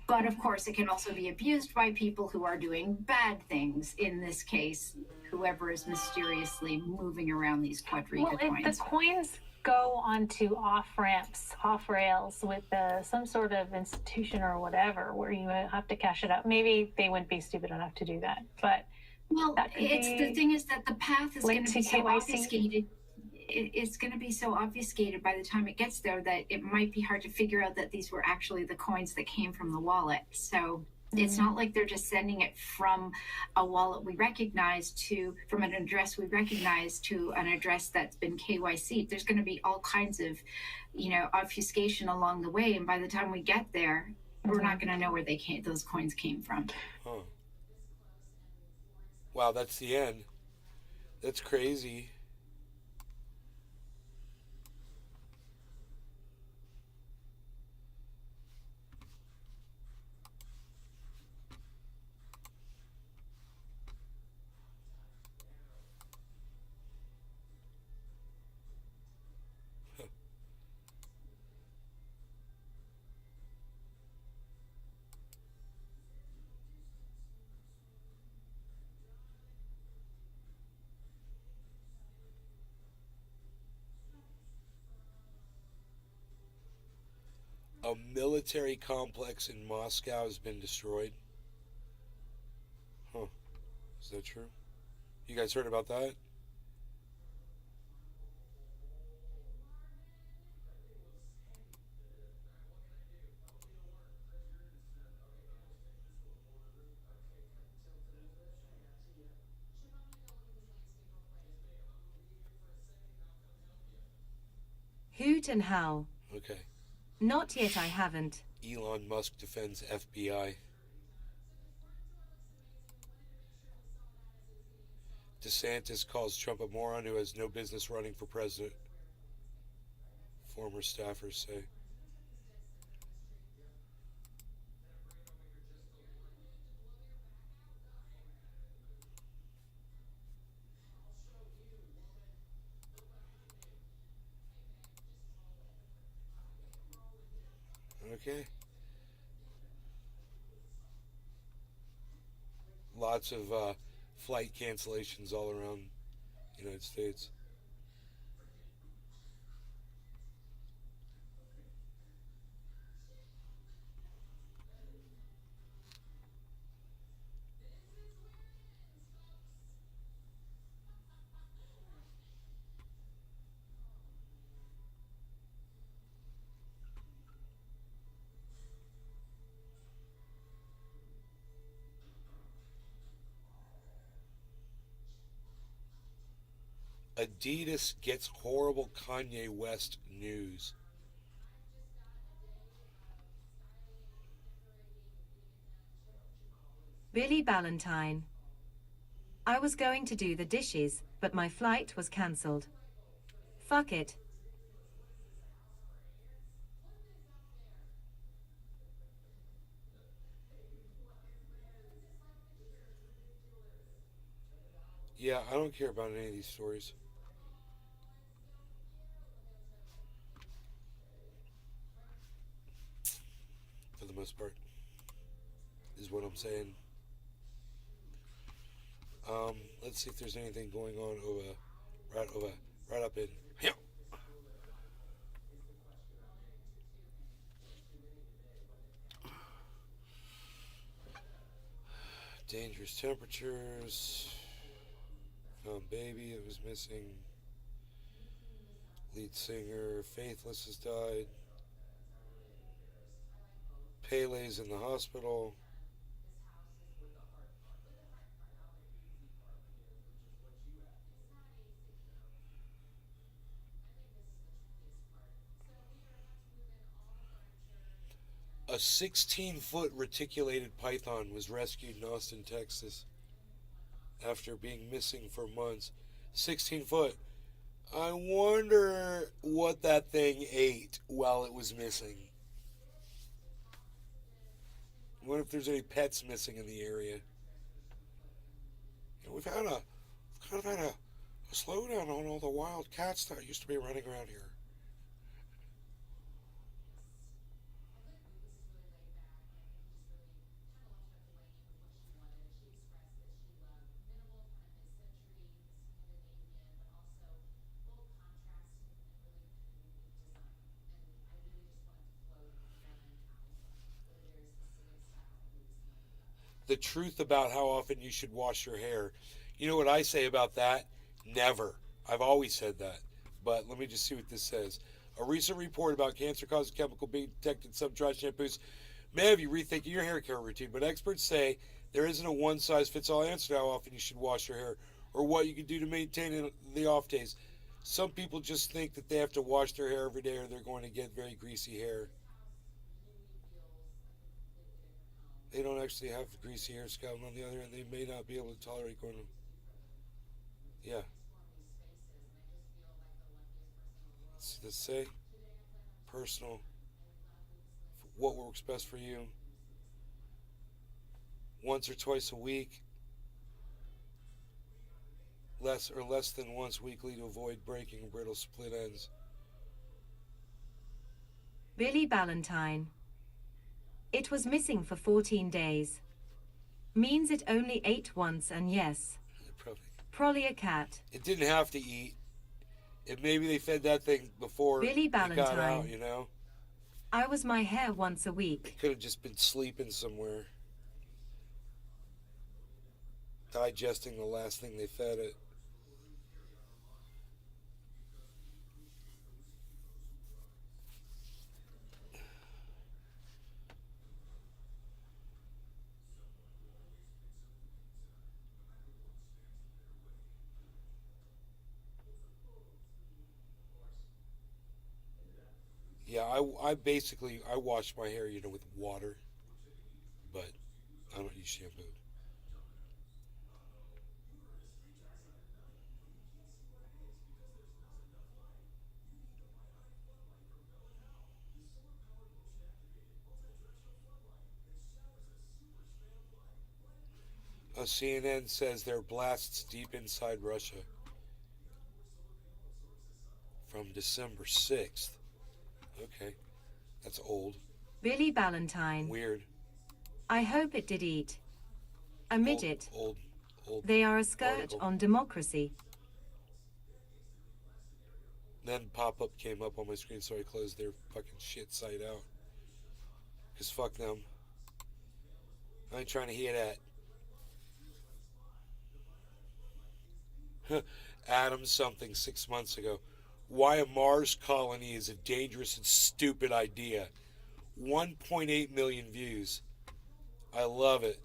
But of course, it can also be abused by people who are doing bad things. In this case, whoever is mysteriously moving around these Quadriga coins. If the coins go onto off-ramps, off-rails with some sort of institution or whatever where you have to cash it out, maybe they wouldn't be stupid enough to do that. But the thing is that the path is going to be so obfuscated. It's going to be so obfuscated by the time it gets there that it might be hard to figure out that these were actually the coins that came from the wallet. So It's not like they're just sending it from a wallet we recognize from an address we recognize to an address that's been KYC. There's going to be all kinds of, obfuscation along the way. And by the time we get there, we're not going to know where those coins came from. Huh. Wow, that's the end. That's crazy. A military complex in Moscow has been destroyed. Huh. Is that true? You guys heard about that? Hoot and how? Okay. Not yet, I haven't. Elon Musk defends FBI. DeSantis calls Trump a moron who has no business running for president. Former staffers say. Okay. Lots of flight cancellations all around the United States. Adidas gets horrible Kanye West news. Billy Ballantyne. I was going to do the dishes, but my flight was cancelled. Fuck it. Yeah, I don't care about any of these stories. For the most part, is what I'm saying. Let's see if there's anything going on right up in here. Dangerous temperatures. Found baby that was missing. Lead singer Faithless has died. Pele's in the hospital. A 16-foot reticulated python was rescued in Austin, Texas, after being missing for months. 16 foot. I wonder what that thing ate while it was missing. I wonder if there's any pets missing in the area. We've kind of had a slowdown on all the wild cats that used to be running around here. The truth about how often you should wash your hair. You know what I say about that? Never. I've always said that. But let me just see what this says. A recent report about cancer-causing chemical being detected in some dry shampoos may have you rethinking your hair care routine, but experts say there isn't a one-size-fits-all answer to how often you should wash your hair or what you can do to maintain it the off days. Some people just think that they have to wash their hair every day or they're going to get very greasy hair. They don't actually have greasy hair, scalp. On the other hand, they may not be able to tolerate going to... Yeah. Let's say personal, what works best for you. Once or twice a week, less than once weekly to avoid breaking brittle split ends. Billy Ballantyne. It was missing for 14 days. Means it only ate once, and yes. Probably a cat. It didn't have to eat. Maybe they fed that thing before Billy it got Ballantyne. out, you know? I was my hair once a week. It could have just been sleeping somewhere. Digesting the last thing they fed it. Yeah, I wash my hair, with water, but I don't use shampoo. CNN says there are blasts deep inside Russia from December 6th. Okay, that's old. Billy Ballantyne. Weird. I hope it did eat. A midget. Old. They are a scourge article. on democracy. Then pop-up came up on my screen, so I closed their fucking shit site out. Because fuck them. I ain't trying to hear that. Adam something 6 months ago. Why a Mars colony is a dangerous and stupid idea. 1.8 million views. I love it.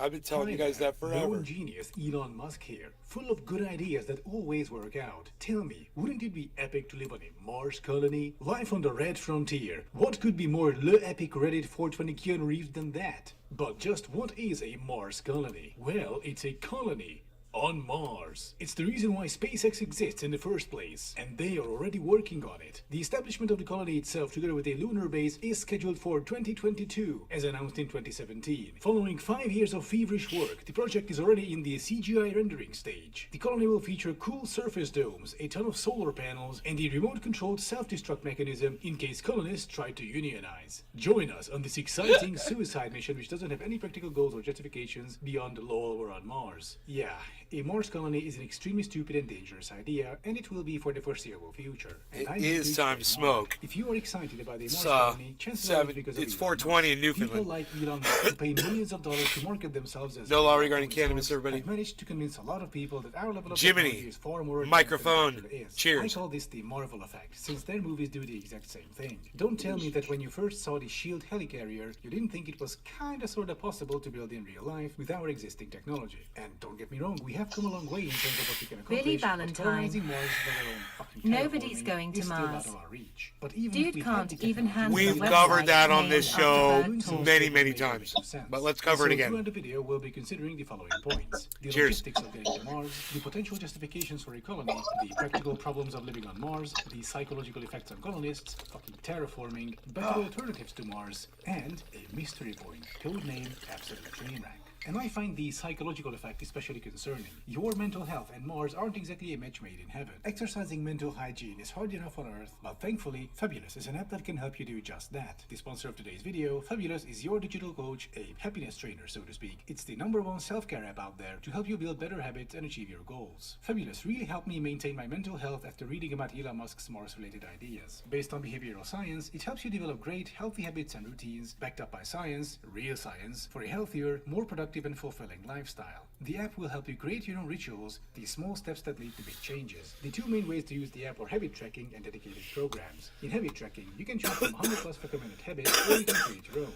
I've been telling you guys that forever. Born genius Elon Musk here, full of good ideas that always work out. Tell me, wouldn't it be epic to live on a Mars colony? Life on the Red Frontier. What could be more le epic Reddit 420 Keanu Reeves than that? But just what is a Mars colony? Well, it's a colony on Mars. It's the reason why SpaceX exists in the first place, and they are already working on it. The establishment of the colony itself, together with a lunar base, is scheduled for 2022, as announced in 2017. Following 5 years of feverish work, the project is already in the CGI rendering stage. The colony will feature cool surface domes, a ton of solar panels, and a remote-controlled self-destruct mechanism in case colonists try to unionize. Join us on this exciting suicide mission which doesn't have any practical goals or justifications beyond lol, we're on Mars. Yeah, a Mars colony is an extremely stupid and dangerous idea, and it will be for the foreseeable future. And It is time to smoke. If you are excited about the Mars colony, chances are it's because of it's Elon 420 Musk. in Newfoundland. People like Elon Musk who pay millions of dollars to market themselves as No law green regarding consorts cannabis, everybody. have managed to convince a lot of people that our level of Jiminy, technology is far more advanced microphone, than it is. cheers. I call this the Marvel effect, since their movies do the exact same thing. Don't tell me that when you first saw the SHIELD helicarrier, you didn't think it was kinda sorta possible to build in real life with our existing technology. And don't get me wrong, we have come a long way in terms of what we can accomplish. Billy but Ballantyne. colonizing Mars by their own fucking Nobody's terraforming going to is still Mars. out of our reach. But even if Dude we had can't the even technology, handle We've the website covered that on this named show after bird talk. many times. But let's cover it So again. throughout the video, we'll be considering the following points: the Cheers. logistics of getting to Mars, the potential justifications for a colony, the practical problems of living on Mars, the psychological effects on colonists, fucking terraforming, better alternatives to Mars, and a mystery point, codenamed Absolute Trainwreck. And I find the psychological effect especially concerning. Your mental health and Mars aren't exactly a match made in heaven. Exercising mental hygiene is hard enough on Earth, but thankfully, Fabulous is an app that can help you do just that. The sponsor of today's video, Fabulous is your digital coach, a happiness trainer, so to speak. It's the #1 self-care app out there to help you build better habits and achieve your goals. Fabulous really helped me maintain my mental health after reading about Elon Musk's Mars-related ideas. Based on behavioral science, it helps you develop great, healthy habits and routines, backed up by science, real science, for a healthier, more productive and fulfilling lifestyle. The app will help you create your own rituals, the small steps that lead to big changes. The two main ways to use the app are habit tracking and dedicated programs. In habit tracking, you can choose from 100+ recommended habits, or you can create your own.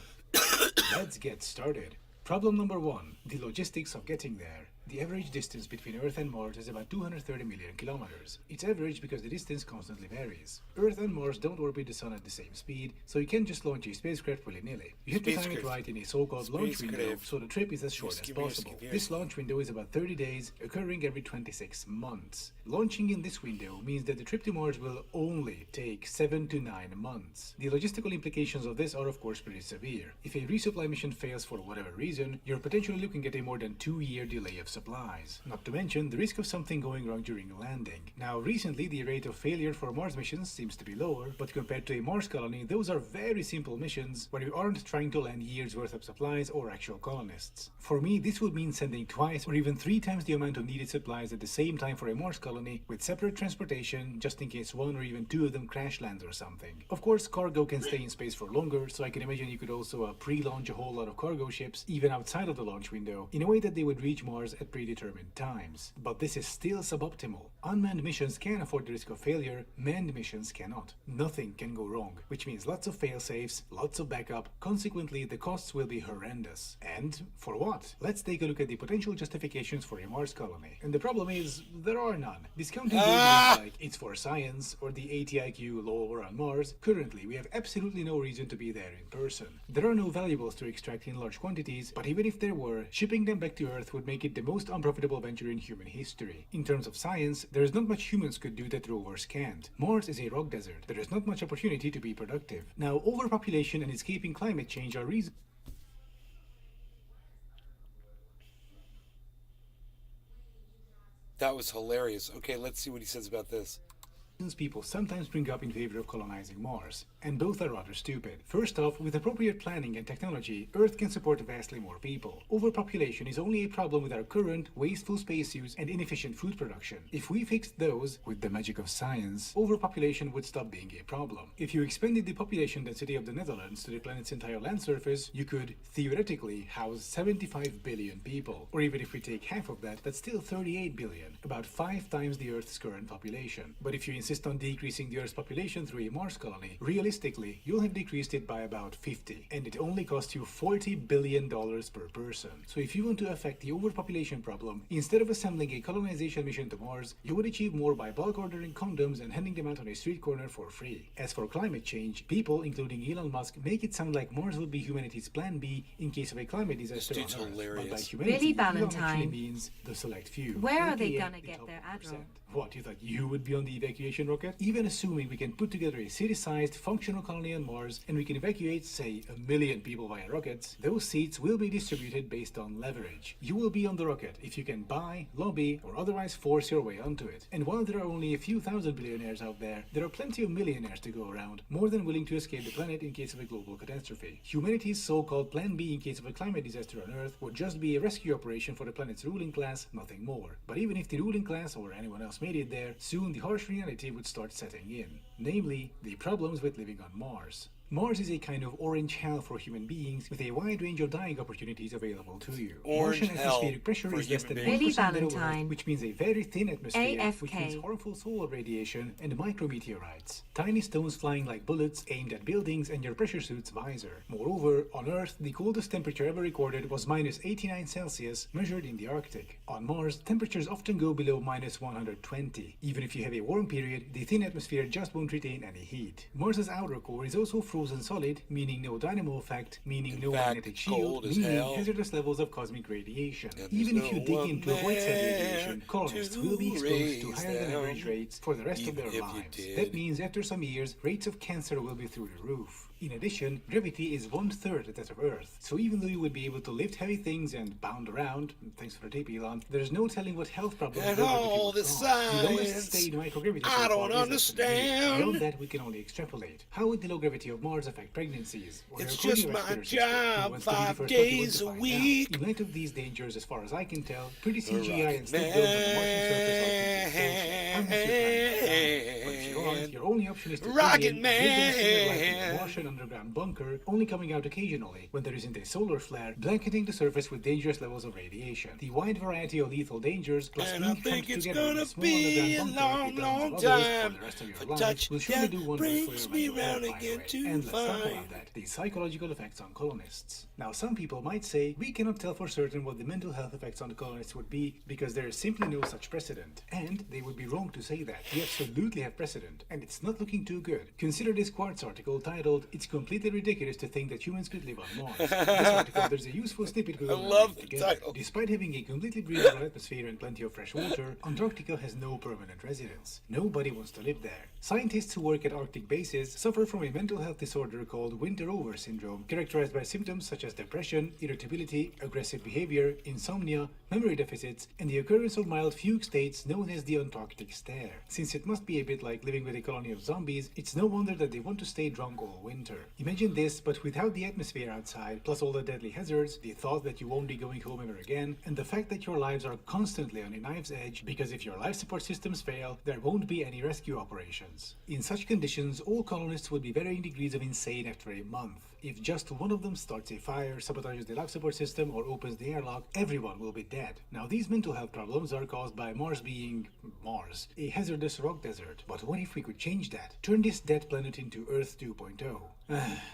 Let's get started. Problem number 1. The logistics of getting there. The average distance between Earth and Mars is about 230 million kilometers. It's average because the distance constantly varies. Earth and Mars don't orbit the Sun at the same speed, so you can't just launch a spacecraft willy-nilly. You have to time it right in a so-called launch window, so the trip is as short as possible. This launch window is about 30 days, occurring every 26 months. Launching in this window means that the trip to Mars will only take 7 to 9 months. The logistical implications of this are of course pretty severe. If a resupply mission fails for whatever reason, you're potentially looking at a more than 2-year delay of supplies. Not to mention the risk of something going wrong during landing. Now recently the rate of failure for Mars missions seems to be lower, but compared to a Mars colony, those are very simple missions where you aren't trying to land years worth of supplies or actual colonists. For me, this would mean sending twice or even 3 times the amount of needed supplies at the same time for a Mars colony with separate transportation just in case 1 or even 2 of them crash lands or something. Of course, cargo can stay in space for longer, so I can imagine you could also pre-launch a whole lot of cargo ships even outside of the launch window in a way that they would reach Mars at predetermined times. But this is still suboptimal. Unmanned missions can afford the risk of failure, manned missions cannot. Nothing can go wrong, which means lots of fail-safes, lots of backup, consequently the costs will be horrendous. And for what? Let's take a look at the potential justifications for a Mars colony. And the problem is, there are none. Discounting arguments like it's for science or the ATIQ law on Mars, currently we have absolutely no reason to be there in person. There are no valuables to extract in large quantities, but even if there were, shipping them back to Earth would make it the most unprofitable venture in human history. In terms of science, there is not much humans could do that rovers can't. Mars is a rock desert. There is not much opportunity to be productive. Now, overpopulation and escaping climate change are reasons. That was hilarious. Okay, let's see what he says about this. People sometimes bring up in favor of colonizing Mars, and both are rather stupid. First off, with appropriate planning and technology, Earth can support vastly more people. Overpopulation is only a problem with our current, wasteful space use and inefficient food production. If we fixed those, with the magic of science, overpopulation would stop being a problem. If you expanded the population density of the Netherlands to the planet's entire land surface, you could, theoretically, house 75 billion people. Or even if we take half of that, that's still 38 billion, about 5 times the Earth's current population. But if you insist on decreasing the Earth's population through a Mars colony, realistically, you'll have decreased it by about 50, and it only costs you $40 billion per person. So if you want to affect the overpopulation problem, instead of assembling a colonization mission to Mars, you would achieve more by bulk ordering condoms and handing them out on a street corner for free. As for climate change, people, including Elon Musk, make it sound like Mars would be humanity's plan B in case of a climate disaster on Earth. But by humanity, Really, Elon Valentine? actually means the select few. Where are they aka gonna the get top their 1%. aggro? What, you thought you would be on the evacuation rocket? Even assuming we can put together a city-sized functional colony on Mars and we can evacuate, say, 1 million people via rockets, those seats will be distributed based on leverage. You will be on the rocket if you can buy, lobby, or otherwise force your way onto it. And while there are only a few thousand billionaires out there are plenty of millionaires to go around, more than willing to escape the planet in case of a global catastrophe. Humanity's so-called Plan B in case of a climate disaster on Earth would just be a rescue operation for the planet's ruling class, nothing more. But even if the ruling class or anyone else made it there, soon the harsh reality would start setting in. Namely, the problems with living on Mars. Mars is a kind of orange hell for human beings with a wide range of dying opportunities available to you. Orange Martian hell atmospheric pressure for is less than human 1% beings. below Really, Earth, Valentine? which means a very thin atmosphere, which means AFK. harmful solar radiation and micrometeorites. Tiny stones flying like bullets aimed at buildings and your pressure suit's visor. Moreover, on Earth, the coldest temperature ever recorded was minus 89 Celsius, measured in the Arctic. On Mars, temperatures often go below minus 120. Even if you have a warm period, the thin atmosphere just won't retain any heat. Mars's outer core is also frozen solid, meaning no dynamo effect, meaning no fact, magnetic shield, cold as meaning hell. hazardous levels of cosmic radiation. And Even there's if you no dig one in to avoid said there radiation, colonists to will be exposed to raise higher than them, average rates for the rest of even their if you lives. did. That means after some years, rates of cancer will be through the roof. In addition, gravity is 1/3 that of Earth, so even though you would be able to lift heavy things and bound around, thanks for the tape, Elon, there's no telling what health problems And will all the cause. The lowest science state microgravity so I far don't is less than a understand. Beyond that, we can only extrapolate. How would the low gravity of Mars affect pregnancies? Or It's your just my cardiovascular system? Who job wants to be the 5 first lucky one days to a find out? week. In light of these dangers, as far as I can tell, pretty CGI Rocket and slick domes on the Martian surface are complete bullshit. Unless you're planning to die. But if you aren't, your only option is to Rocket dig in, live the rest of your life in a Man. Martian Martian underground bunker, only coming out occasionally when there isn't a solar flare blanketing the surface with dangerous levels of radiation. The wide variety of lethal dangers, plus And I being think cramped it's together in gonna a small be a underground bunker long, with dozens long of others time for the rest of your for life touch will surely that do wonders for brings your me mental health, round by the again way. to And let's talk find. about that, the psychological effects on colonists. Now, some people might say we cannot tell for certain what the mental health effects on the colonists would be because there is simply no such precedent. And they would be wrong to say that. We absolutely have precedent, and it's not looking too good. Consider this Quartz article titled, "It's completely ridiculous to think that humans could live on Mars." In this article, there's a useful snippet we I will now love read the together. title. Despite having a completely breathable atmosphere and plenty of fresh water, Antarctica has no permanent residents. Nobody wants to live there. Scientists who work at Arctic bases suffer from a mental health disorder called winter over syndrome, characterized by symptoms such as depression, irritability, aggressive behavior, insomnia, memory deficits, and the occurrence of mild fugue states known as the Antarctic stare. Since it must be a bit like living with a colony of zombies, it's no wonder that they want to stay drunk all winter. Imagine this, but without the atmosphere outside, plus all the deadly hazards, the thought that you won't be going home ever again, and the fact that your lives are constantly on a knife's edge, because if your life support systems fail, there won't be any rescue operations. In such conditions, all colonists would be varying degrees of insane after a month. If just one of them starts a fire, sabotages the life support system, or opens the airlock, everyone will be dead. Now, these mental health problems are caused by Mars being Mars, a hazardous rock desert. But what if we could change that? Turn this dead planet into Earth 2.0.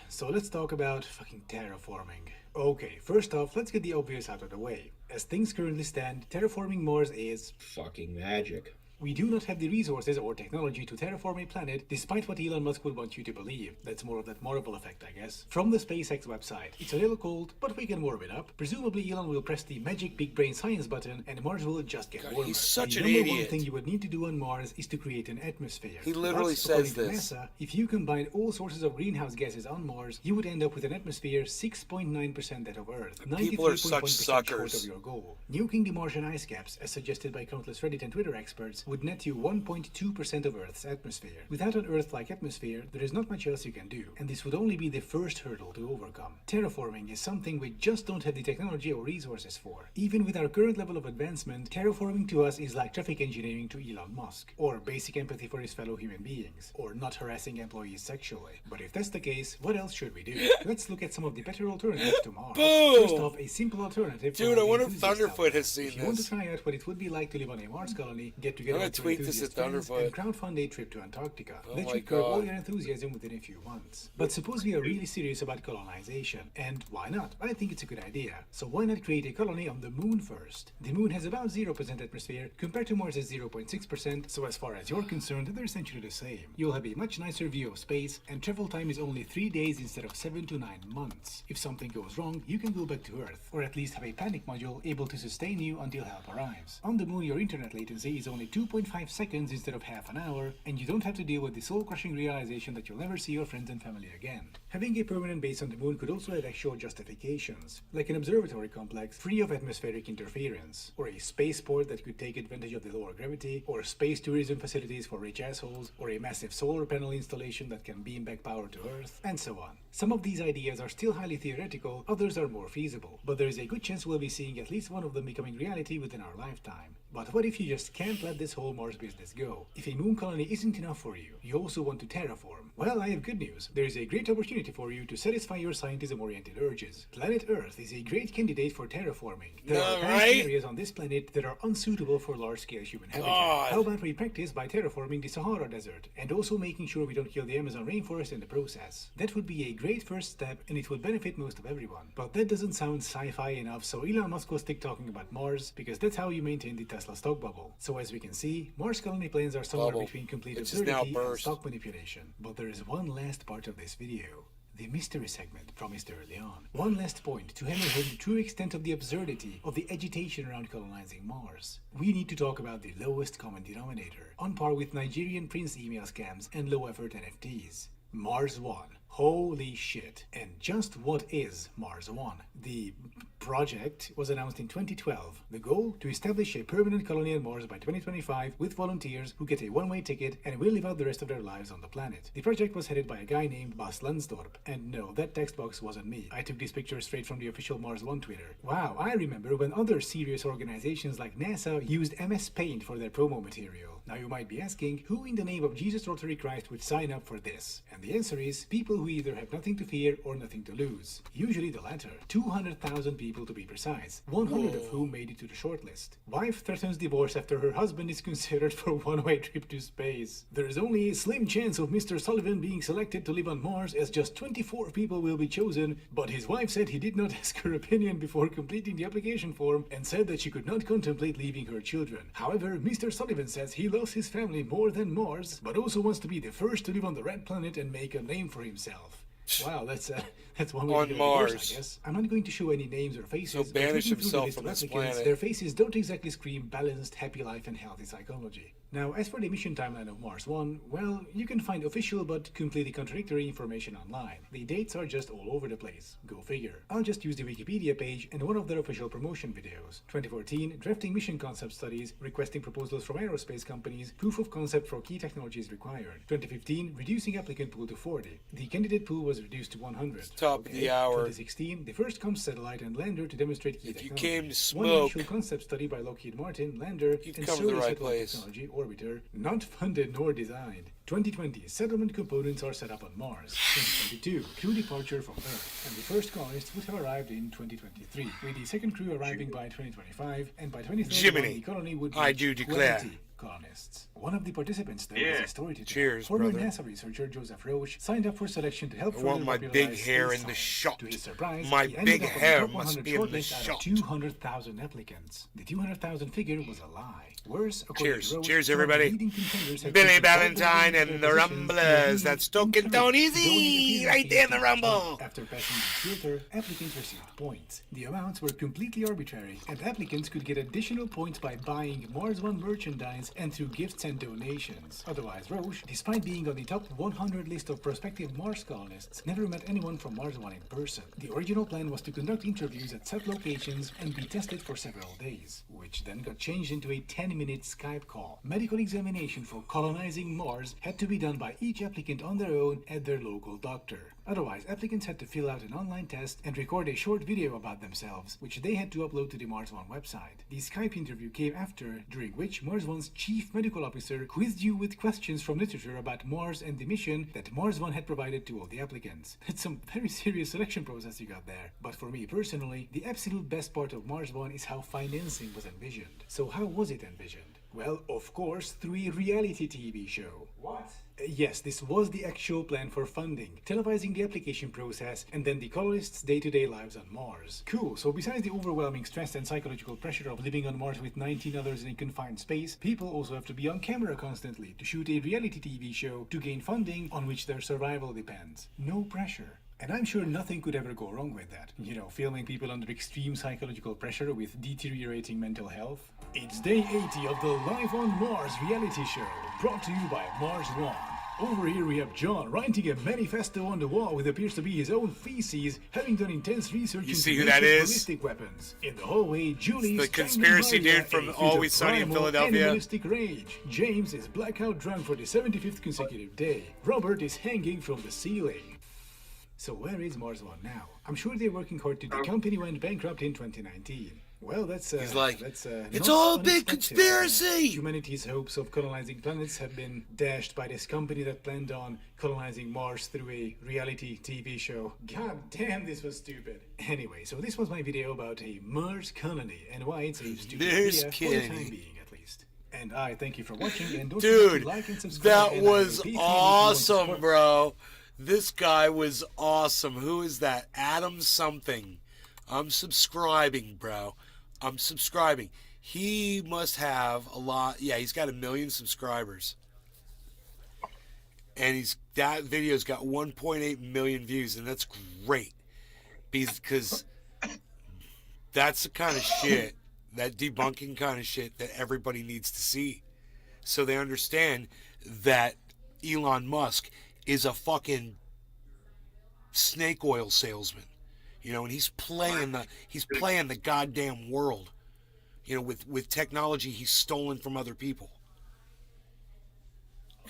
So let's talk about fucking terraforming. Okay, first off, let's get the obvious out of the way. As things currently stand, terraforming Mars is fucking magic. We do not have the resources or technology to terraform a planet, despite what Elon Musk would want you to believe. That's more of that Marvel effect, I guess. From the SpaceX website. It's a little cold, but we can warm it up. Presumably Elon will press the magic big brain science button, and Mars will just get warmer. He's such the an number idiot. one thing you would need to do on Mars is to create an atmosphere. He literally But, says according this. to NASA, if you combine all sources of greenhouse gases on Mars, you would end up with an atmosphere 6.9% that of Earth. People are such 93.1% short suckers. of your goal. Nuking the Martian ice caps, as suggested by countless Reddit and Twitter experts, would net you 1.2% of Earth's atmosphere. Without an Earth-like atmosphere, there is not much else you can do, and this would only be the first hurdle to overcome. Terraforming is something we just don't have the technology or resources for. Even with our current level of advancement, terraforming to us is like traffic engineering to Elon Musk, or basic empathy for his fellow human beings, or not harassing employees sexually. But if that's the case, what else should we do? Let's look at some of the better alternatives to Mars. Boom! First off, a simple alternative. Dude, for I wonder if enthusiasts out Thunderfoot there. has seen If you want to this. try out what it would be like to live on a Mars colony, get together I'm gonna with your tweet this enthusiast at friends Thunderfoot. and crowdfund a trip to Antarctica. Oh That my should curb all God. your enthusiasm within a few months. But suppose we are really serious about colonization, and why not? I think it's a good idea. So why not create a colony on the moon first? The moon has about 0% atmosphere compared to Mars' 0.6%, so as far as you're concerned, they're essentially the same. You'll have a much nicer view of space, and travel time is only 3 days instead of 7 to 9 months. If something goes wrong, you can go back to Earth, or at least have a panic module able to sustain you until help arrives. On the moon, your internet latency is only 2.5 seconds instead of half an hour, and you don't have to deal with the soul-crushing realization that you'll never see your friends and family again. Having a permanent base on the moon could also have actual justifications, like an observatory complex free of atmospheric interference, or a spaceport that could take advantage of the lower gravity, or space tourism facilities for rich assholes, or a massive solar panel installation that can beam back power to Earth, and so on. Some of these ideas are still highly theoretical, others are more feasible, but there is a good chance we'll be seeing at least one of them becoming reality within our lifetime. But what if you just can't let this whole Mars business go? If a moon colony isn't enough for you, you also want to terraform. Well, I have good news. There is a great opportunity for you to satisfy your scientism-oriented urges. Planet Earth is a great candidate for terraforming. There are vast right? areas on this planet that are unsuitable for large-scale human habitat. God. How about we practice by terraforming the Sahara Desert, and also making sure we don't kill the Amazon rainforest in the process? That would be a great first step, and it would benefit most of everyone. But that doesn't sound sci-fi enough, so Elon Musk will stick talking about Mars, because that's how you maintain the Tesla stock bubble. So as we can see, Mars colony plans are somewhere Bubble. between complete It's just now absurdity and burst. stock manipulation. But there is one last part of this video. The mystery segment promised early on. One last point to hammer home the true extent of the absurdity of the agitation around colonizing Mars. We need to talk about the lowest common denominator, on par with Nigerian prince email scams and low-effort NFTs. Mars One. Holy shit. And just what is Mars One? The project was announced in 2012. The goal? To establish a permanent colony on Mars by 2025 with volunteers who get a one-way ticket and will live out the rest of their lives on the planet. The project was headed by a guy named Bas Lansdorp. And no, that text box wasn't me. I took this picture straight from the official Mars One Twitter. Wow, I remember when other serious organizations like NASA used MS Paint for their promo material. Now you might be asking, who in the name of Jesus Rotary Christ would sign up for this? And the answer is people who either have nothing to fear or nothing to lose. Usually the latter. 200,000 people to be precise, 100 of whom made it to the shortlist. Wife threatens divorce after her husband is considered for one-way trip to space. There is only a slim chance of Mr. Sullivan being selected to live on Mars, as just 24 people will be chosen, but his wife said he did not ask her opinion before completing the application form and said that she could not contemplate leaving her children. However, Mr. Sullivan says he loves his family more than Mars, but also wants to be the first to live on the red planet and make a name for himself. Wow, that's one way On to go Mars. divorce, I guess. I'm not going to show any names or faces. So but banish looking through the himself list from of this applicants, planet. their faces don't exactly scream balanced, happy life and healthy psychology. Now, as for the mission timeline of Mars 1, well, you can find official but completely contradictory information online. The dates are just all over the place. Go figure. I'll just use the Wikipedia page and one of their official promotion videos. 2014, drafting mission concept studies, requesting proposals from aerospace companies, proof of concept for key technologies required. 2015, reducing applicant pool to 40. The candidate pool was reduced to 100. Top of the hour. 2016, the first comes satellite and lander to demonstrate key If you technology. came to One smoke, initial concept study by Lockheed Martin, lander, you've and come to the survey right satellite place. technology orbiter, not funded nor designed. 2020, settlement components are set up on Mars. 2022, crew departure from Earth, and the first colonists would have arrived in 2023, with the second crew arriving by 2025, and by 2031 Jiminy, the colony would I reach do declare. 20 colonists. One of the participants there Yeah. is a story to tell. Cheers, Former brother. NASA researcher Joseph Roche signed up for selection to help I want further my popularize big hair space in the science. shot. To his surprise, My he ended big up on the hair top must 100 be in the shortlist out of shot. 200,000 applicants. The 200,000 figure was a lie. Worse, according Cheers. to Roche, Cheers, some of the everybody. leading contenders had Billy taken Valentine multiple and the positions Rumblers. in That's the Stoke and league, Tony though it Z. appeared Right there in the that Rumble. after passing the filter, applicants received points. The amounts were completely arbitrary, and applicants could get additional points by buying Mars One merchandise and through gifts and donations. Otherwise, Roche, despite being on the top 100 list of prospective Mars colonists, never met anyone from Mars One in person. The original plan was to conduct interviews at set locations and be tested for several days, which then got changed into a 10-minute Skype call. Medical examination for colonizing Mars had to be done by each applicant on their own at their local doctor. Otherwise, applicants had to fill out an online test and record a short video about themselves, which they had to upload to the Mars One website. The Skype interview came after, during which Mars One's chief medical officer quizzed you with questions from literature about Mars and the mission that Mars One had provided to all the applicants. That's some very serious selection process you got there. But for me personally, the absolute best part of Mars One is how financing was envisioned. So how was it envisioned? Well, of course, through a reality TV show. What? Yes, this was the actual plan for funding, televising the application process, and then the colonists' day-to-day lives on Mars. Cool, so besides the overwhelming stress and psychological pressure of living on Mars with 19 others in a confined space, people also have to be on camera constantly to shoot a reality TV show to gain funding on which their survival depends. No pressure. And I'm sure nothing could ever go wrong with that. You know, filming people under extreme psychological pressure with deteriorating mental health. It's day 80 of the Live on Mars reality show, brought to you by Mars One. Over here we have John writing a manifesto on the wall with appears to be his own feces, having done intense research into see who that vicious is? ballistic weapons. In the hallway, Julie The is conspiracy dude from Always Sunny in Philadelphia. Animalistic rage. James is blackout drunk for the 75th consecutive day. Robert is hanging from the ceiling. So where is Mars One now? I'm sure they're working hard to. The company went bankrupt in 2019. Well, He's like, that's it's not all a big unexpected. conspiracy! Humanity's hopes of colonizing planets have been dashed by this company that planned on colonizing Mars through a reality TV show. God damn, this was stupid. Anyway, so this was my video about a Mars colony and why it's a stupid Mars idea for the time colony. being, at least. And I thank you for watching, and don't Dude, forget to like and subscribe. that and I was repeat, if you want to awesome, support- bro. This guy was awesome. Who is that? Adam something. I'm subscribing, bro. I'm subscribing. He must have a lot. Yeah, he's got 1 million subscribers. And that video's got 1.8 million views, and that's great. Because that's the kind of shit, that debunking kind of shit that everybody needs to see. So they understand that Elon Musk is a fucking snake oil salesman. You know, and he's playing the goddamn world. You know, with technology he's stolen from other people.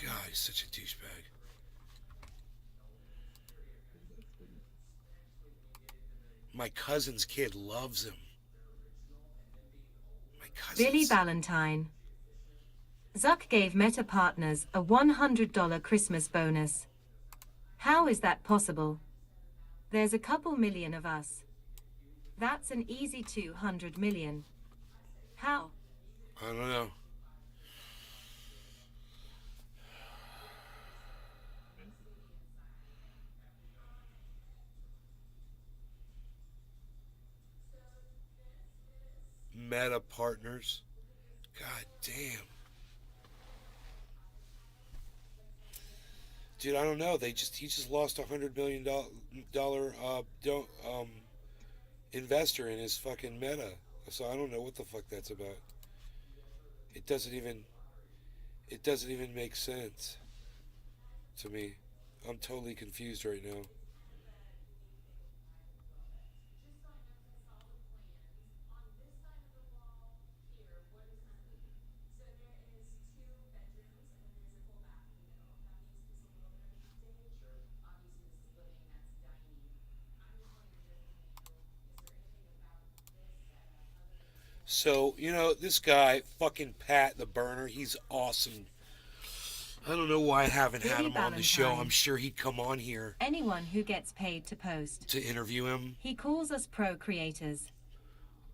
God, he's such a douchebag. My cousin's kid loves him. My cousin's... Billy Valentine. Zuck gave Meta partners a $100 Christmas bonus. How is that possible? There's a couple million of us. That's an easy 200 million. How? I don't know. Meta partners. God damn. Dude, I don't know. He just lost $100 million investor in his fucking Meta. So I don't know what the fuck that's about. It doesn't even make sense to me. I'm totally confused right now. So, this guy, fucking Pat the Burner, he's awesome. I don't know why I haven't had him on the show. I'm sure he'd come on here Anyone who gets paid to post. to interview him. He calls us pro creators.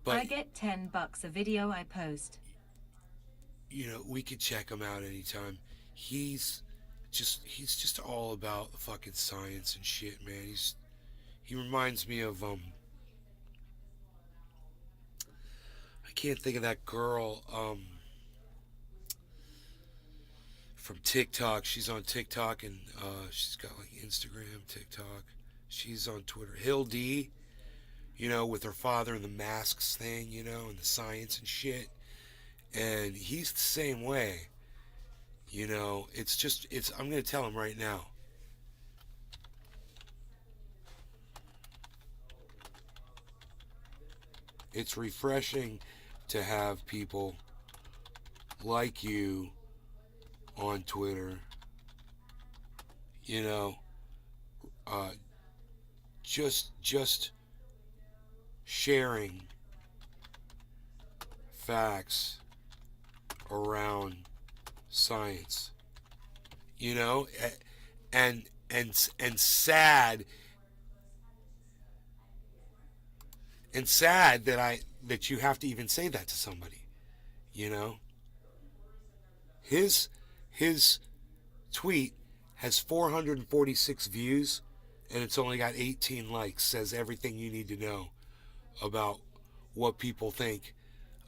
But, I get $10 a video I post. We could check him out anytime. He's just all about the fucking science and shit, man. He reminds me of I can't think of that girl from TikTok. She's on TikTok and she's got like Instagram, TikTok. She's on Twitter. Hill D, with her father and the masks thing, and the science and shit. And he's the same way. I'm going to tell him right now. It's refreshing to have people like you on Twitter, just sharing facts around science, and sad that you have to even say that to somebody, his tweet has 446 views and it's only got 18 likes. Says everything you need to know about what people think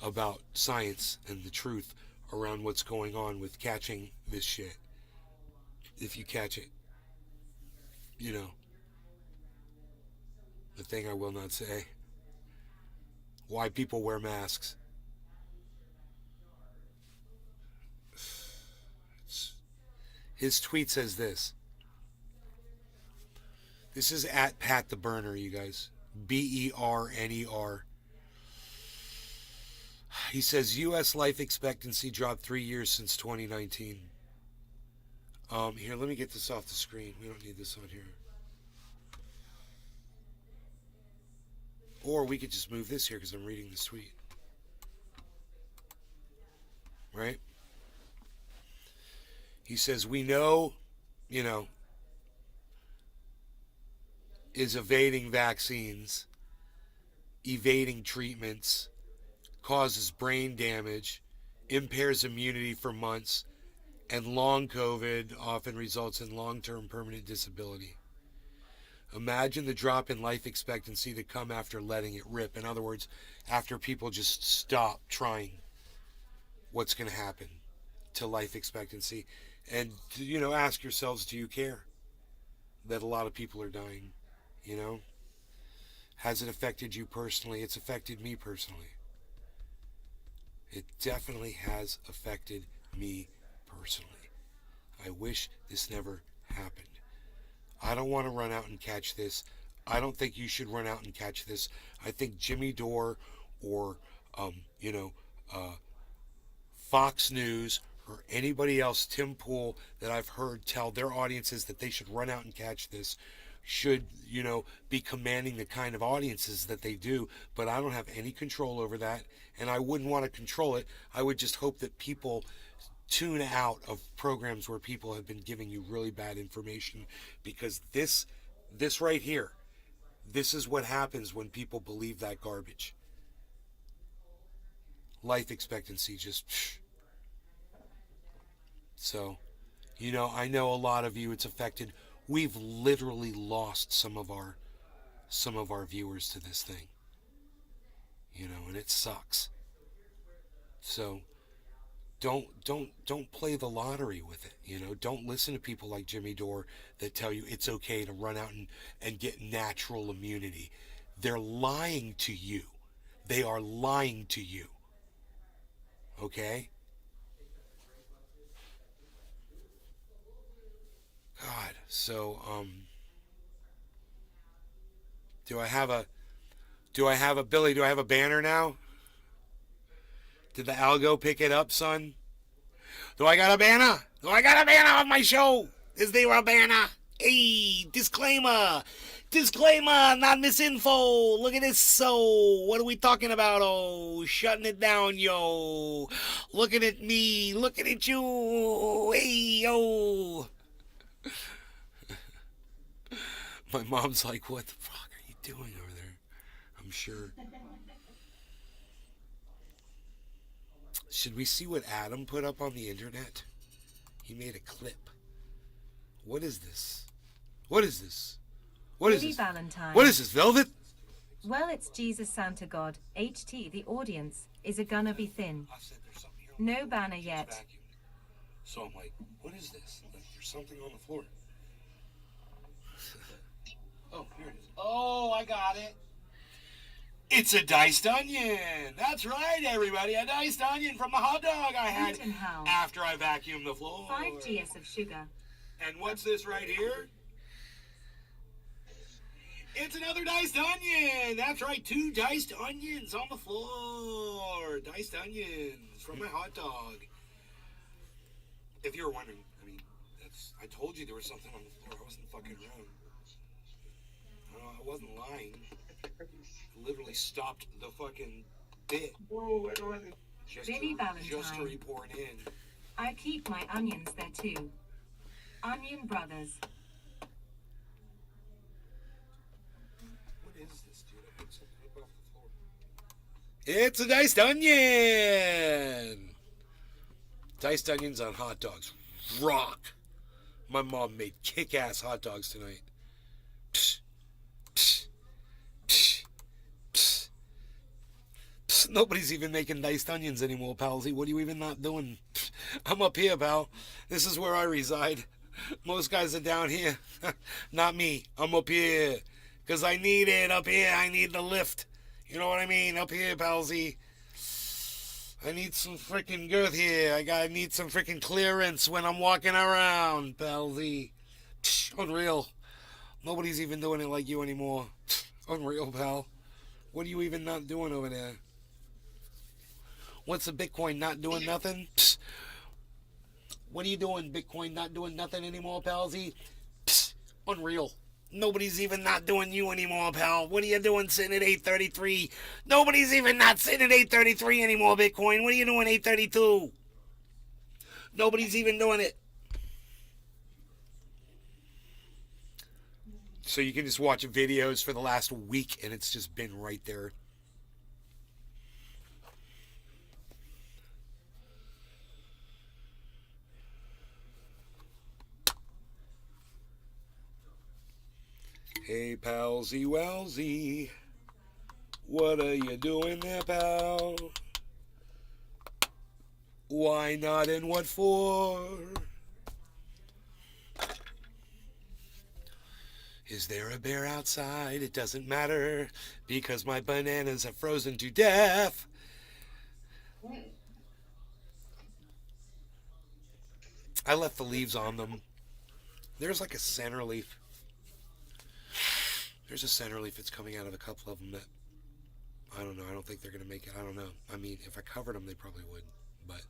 about science and the truth around what's going on with catching this shit. If you catch it, the thing I will not say. Why people wear masks. His tweet says this. This is at Pat the Burner, you guys. BERNER. He says U.S. life expectancy dropped 3 years since 2019. Here, let me get this off the screen. We don't need this on here. Or we could just move this here because I'm reading this tweet. Right? He says, we know, is evading vaccines, evading treatments, causes brain damage, impairs immunity for months, and long COVID often results in long-term permanent disability. Imagine the drop in life expectancy to come after letting it rip. In other words, after people just stop trying, what's going to happen to life expectancy? And, ask yourselves, do you care that a lot of people are dying? Has it affected you personally? It's affected me personally. It definitely has affected me personally. I wish this never happened. I don't want to run out and catch this. I don't think you should run out and catch this. I think Jimmy Dore or, Fox News or anybody else, Tim Pool, that I've heard tell their audiences that they should run out and catch this, should, be commanding the kind of audiences that they do. But I don't have any control over that, and I wouldn't want to control it. I would just hope that people tune out of programs where people have been giving you really bad information, because this right here, this is what happens when people believe that garbage. Life expectancy just so, I know a lot of you it's affected. We've literally lost some of our viewers to this thing. And it sucks. So don't play the lottery with it. Don't listen to people like Jimmy Dore that tell you it's okay to run out and get natural immunity. They're lying to you. They are lying to you. Okay? God, so do I have a Billy, do I have a banner now? Did the algo pick it up, son? Do I got a banner? Do I got a banner of my show? Is there a banner? Hey, disclaimer. Disclaimer, not misinfo. Look at this, so. What are we talking about, oh? Shutting it down, yo. Looking at me. Looking at you. Hey, yo. My mom's like, what the fuck are you doing over there? I'm sure. Should we see what Adam put up on the internet? He made a clip. What is this? What is this? What is Billy this? Valentine. What is this, Velvet? Well, it's Jesus Santa God. HT, the audience, is a gonna be thin. No banner yet. So I'm like, what is this? Like, there's something on the floor. Oh, here it is. Oh, I got it. It's a diced onion. That's right, everybody. A diced onion from the hot dog I had after I vacuumed the floor. 5 GS of sugar. And what's this right here? It's another diced onion. That's right, 2 diced onions on the floor. Diced onions from my hot dog. If you were wondering, I told you there was something on the floor. I wasn't fucking around. I wasn't lying. I literally stopped the fucking bit. Whoa, I don't have to... Billy Valentine. Just to report in. I keep my onions there too. Onion Brothers. What is this, dude? I picked something up off the floor. It's a diced onion! Diced onions on hot dogs. Rock! My mom made kick-ass hot dogs tonight. Psh, psh, psh, psh, psh. Nobody's even making diced onions anymore, palsy. What are you even not doing? Psh, I'm up here, pal. This is where I reside. Most guys are down here. Not me. I'm up here. Because I need it up here. I need the lift. You know what I mean? Up here, palsy. I need some freaking girth here. I need some freaking clearance when I'm walking around, palsy. Psh, unreal. Nobody's even doing it like you anymore. Psh, unreal, pal. What are you even not doing over there? What's the Bitcoin not doing nothing? Psh. What are you doing, Bitcoin not doing nothing anymore, palsy? Psh, unreal. Nobody's even not doing you anymore, pal. What are you doing sitting at 833? Nobody's even not sitting at 833 anymore, Bitcoin. What are you doing 832? Nobody's even doing it. So you can just watch videos for the last week and it's just been right there. Hey, palsy wowsy, what are you doing there, pal? Why not and what for? Is there a bear outside? It doesn't matter, because my bananas are frozen to death. I left the leaves on them. There's like a center leaf. There's a center leaf that's coming out of a couple of them that, I don't know, I don't think they're going to make it. I don't know. I mean, if I covered them, they probably would. But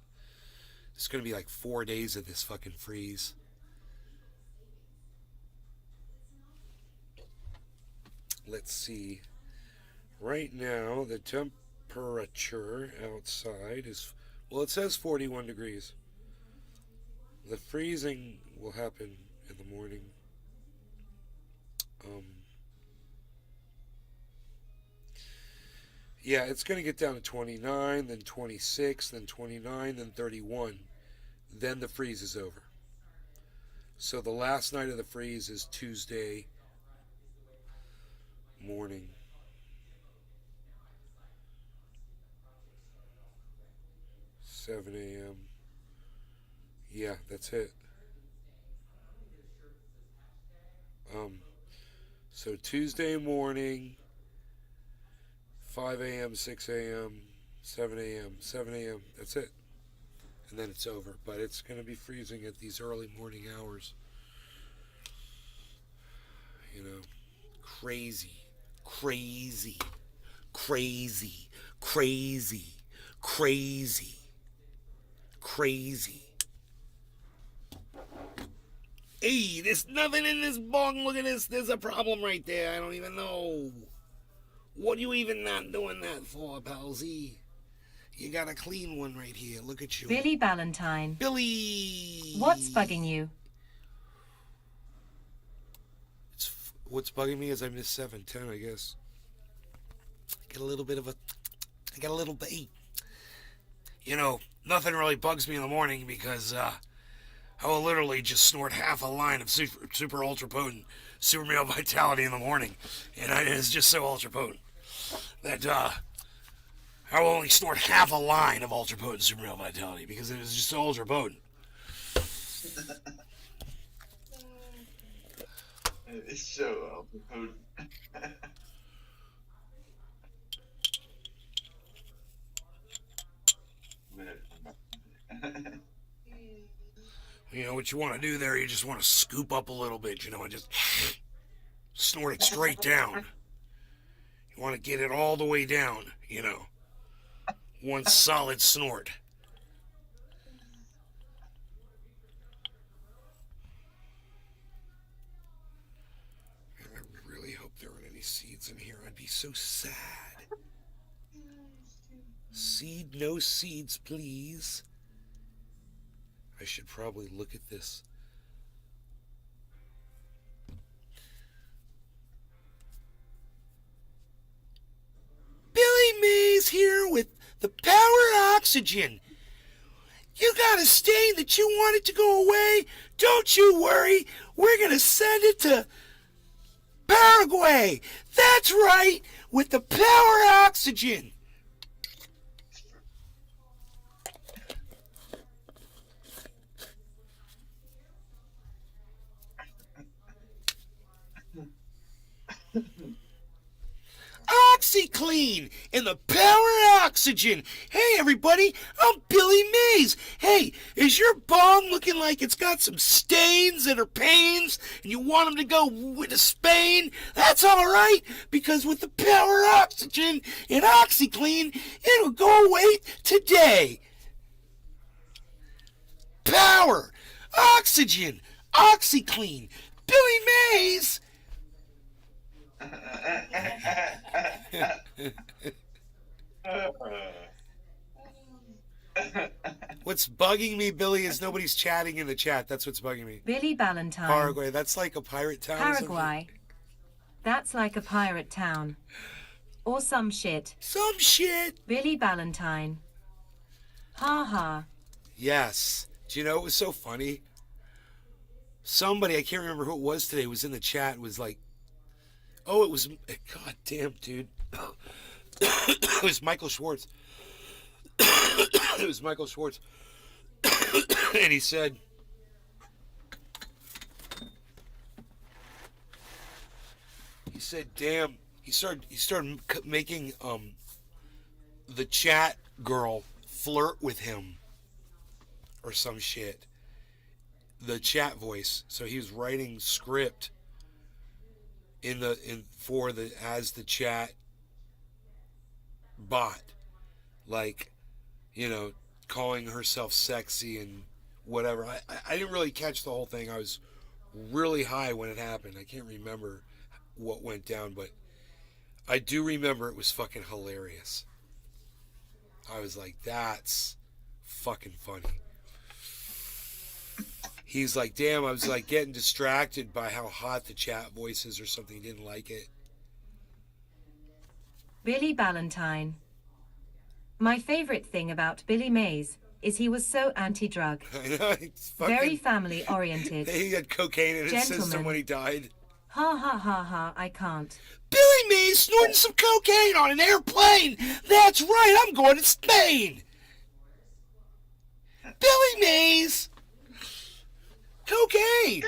it's going to be like 4 days of this fucking freeze. Let's see. Right now, the temperature outside is, well, it says 41 degrees. The freezing will happen in the morning. Yeah, it's going to get down to 29, then 26, then 29, then 31. Then the freeze is over. So the last night of the freeze is Tuesday morning. Seven a.m. Yeah, that's it. So Tuesday morning, 5 a.m., 6 a.m., 7 a.m., 7 a.m. That's it. And then it's over. But it's going to be freezing at these early morning hours. You know, crazy, crazy, crazy, crazy, crazy, crazy. Hey, there's nothing in this bong. Look at this. There's a problem right there. I don't even know. What are you even not doing that for, Palsy? You got a clean one right here. Look at you. Billy Valentine. Billy! What's bugging you? What's bugging me is I missed 7:10, I guess. I got a little bit. You know, nothing really bugs me in the morning because I will literally just snort half a line of super ultra potent super male vitality in the morning, and it's just so ultra potent that I will only snort half a line of ultra potent super male vitality because it is just so ultra potent. It's so ultra potent. You know what you want to do there? You just want to scoop up a little bit, and just snort it straight down. You want to get it all the way down, one solid snort. I really hope there aren't any seeds in here. I'd be so sad. Seed, no seeds, please. I should probably look at this. Billy Mays here with the Power Oxygen. You got a stain that you want it to go away? Don't you worry. We're going to send it to Paraguay. That's right, with the Power Oxygen. OxyClean and the Power Oxygen. Hey everybody, I'm Billy Mays. Hey, is your bong looking like it's got some stains that are pains and you want them to go to Spain? That's alright, because with the Power Oxygen and OxyClean, it'll go away today. Power, Oxygen, OxyClean, Billy Mays. What's bugging me, Billy, is nobody's chatting in the chat. That's what's bugging me. Billy Valentine. Paraguay. That's like a pirate town. Paraguay. That's like a pirate town. Or some shit. Some shit. Billy Valentine. Ha ha. Yes. Do you know it was so funny? Somebody, I can't remember who it was today, was in the chat, was like, oh, it was, god damn, dude. It was Michael Schwartz. It was Michael Schwartz. And he said, damn, he started making the chat girl flirt with him or some shit. The chat voice. So he was writing script as the chat bot, like, calling herself sexy and whatever. I didn't really catch the whole thing. I was really high when it happened. I can't remember what went down, but I do remember it was fucking hilarious. I was like, that's fucking funny. He's like, damn, I was like getting distracted by how hot the chat voice is or something. He didn't like it. Billy Ballantyne. My favorite thing about Billy Mays is he was so anti-drug. I know, it's fucking, Very family-oriented. he had cocaine in his system Gentlemen. when he died. Ha ha ha ha, I can't. Billy Mays snorting some cocaine on an airplane. That's right, I'm going to Spain. Billy Mays. Cocaine.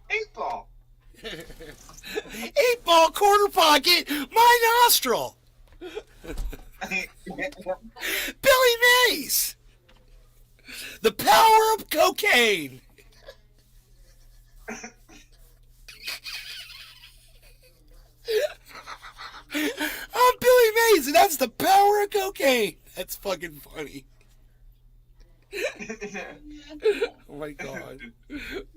8-ball. 8-ball quarter pocket, my nostril. Billy Mays. The power of cocaine. I'm Billy Mays, and that's the power of cocaine. That's fucking funny. Oh my god.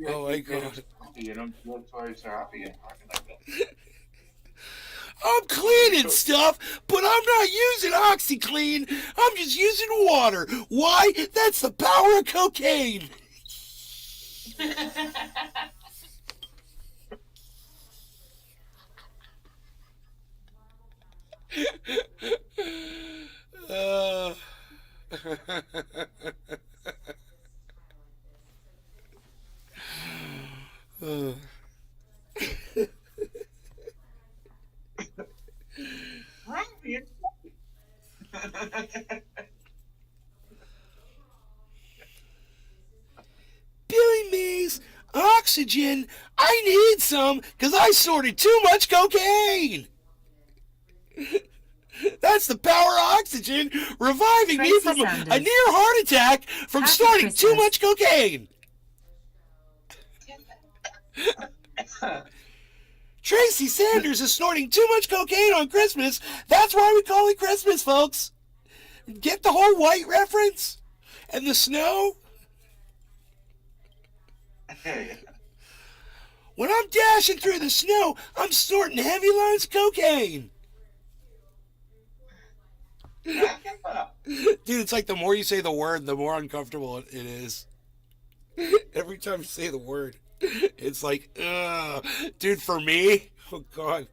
Oh my god. You know, that's why he's happy and talking like that. I'm cleaning stuff, but I'm not using OxyClean. I'm just using water. Why? That's the power of cocaine. uh, Billy Mays, oxygen. I need some because I snorted too much cocaine. That's the power of oxygen reviving me Tracy from a Sanders. near heart attack from Happy snorting too Christmas. much cocaine. Tracy Sanders is snorting too much cocaine on Christmas. That's why we call it Christmas, folks. Get the whole white reference? And the snow? When I'm dashing through the snow, I'm snorting heavy lines of cocaine. Dude, it's like the more you say the word, the more uncomfortable it is. Every time you say the word, it's like, ugh. Dude, for me, oh God.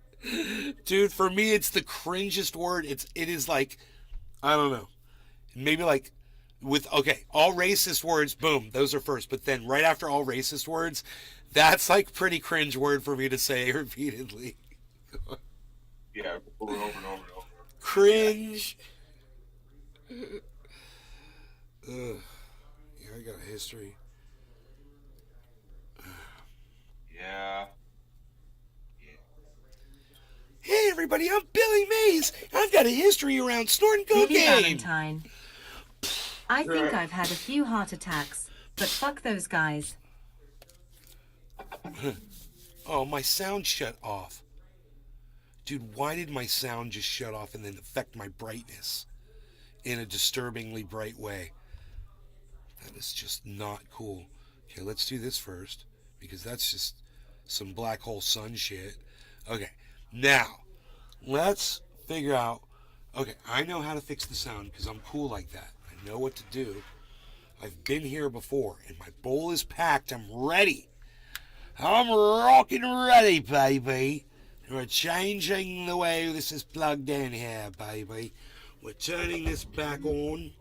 Dude, for me, it's the cringest word. It is like, I don't know. Maybe like okay, all racist words, boom, those are first. But then right after all racist words, that's like pretty cringe word for me to say repeatedly. Yeah, over and over and over and over. Cringe. Ugh. Yeah, I got a history. Yeah. Hey everybody, I'm Billy Mays. I've got a history around snorting Billy cocaine. Valentine. I think I've had a few heart attacks, but fuck those guys. Oh, my sound shut off. Dude, why did my sound just shut off and then affect my brightness in a disturbingly bright way? That is just not cool. Okay, let's do this first, because that's just some black hole sun shit. Okay, now, let's figure out... Okay, I know how to fix the sound, because I'm cool like that. I know what to do. I've been here before, and my bowl is packed. I'm ready. I'm rocking ready, baby. We're changing the way this is plugged in here, baby. We're turning this back on.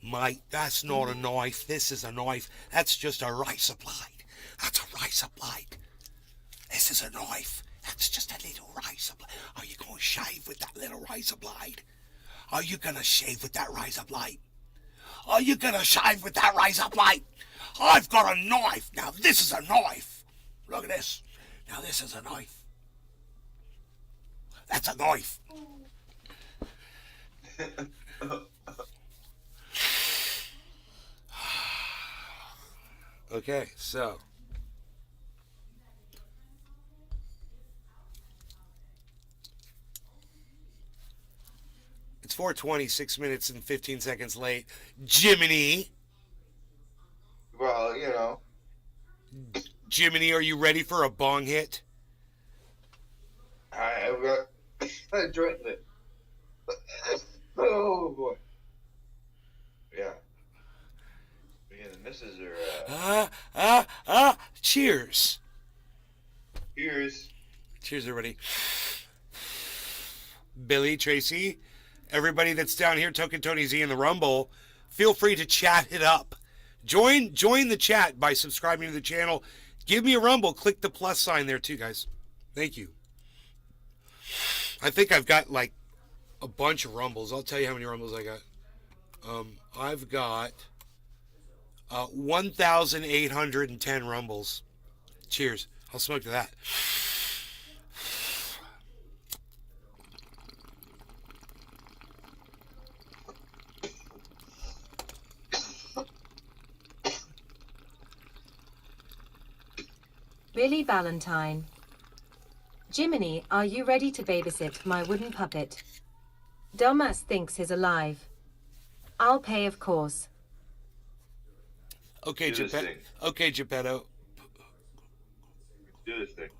Mate, that's not a knife. This is a knife. That's just a razor blade. That's a razor blade. This is a knife. That's just a little razor blade. Are you going to shave with that little razor blade? Are you going to shave with that razor blade? Are you going to shave with that razor blade? I've got a knife. Now, this is a knife. Look at this. Now, this is a knife. That's a knife. Okay, so. It's 4:20, 6 minutes and 15 seconds late. Jiminy. Well, you know. Jiminy, are you ready for a bong hit? I've got a joint lit. Oh boy. Yeah. Me and the missus are Cheers. Cheers. Cheers, everybody. Billy, Tracy, everybody that's down here, Token Tony Z in the Rumble, feel free to chat it up. Join the chat by subscribing to the channel. Give me a rumble. Click the plus sign there too, guys. Thank you. I think I've got like a bunch of rumbles. I'll tell you how many rumbles I got. I've got 1,810 rumbles. Cheers. I'll smoke to that. Billy Valentine. Jiminy, are you ready to babysit my wooden puppet? Dumbass thinks he's alive. I'll pay, of course. Okay, Do this Geppetto. thing. Okay, Geppetto. Do this thing.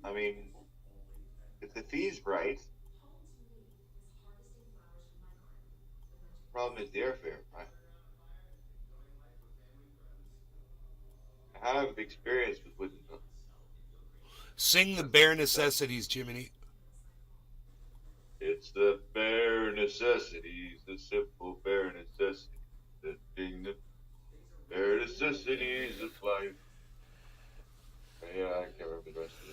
I mean, if the fee's right, problem is the airfare, right? I have experience with wooden puppets. Sing the bare necessities, Jiminy. It's the bare necessities, the simple bare necessities, the thing that bare necessities of life. Yeah, I can't remember the rest of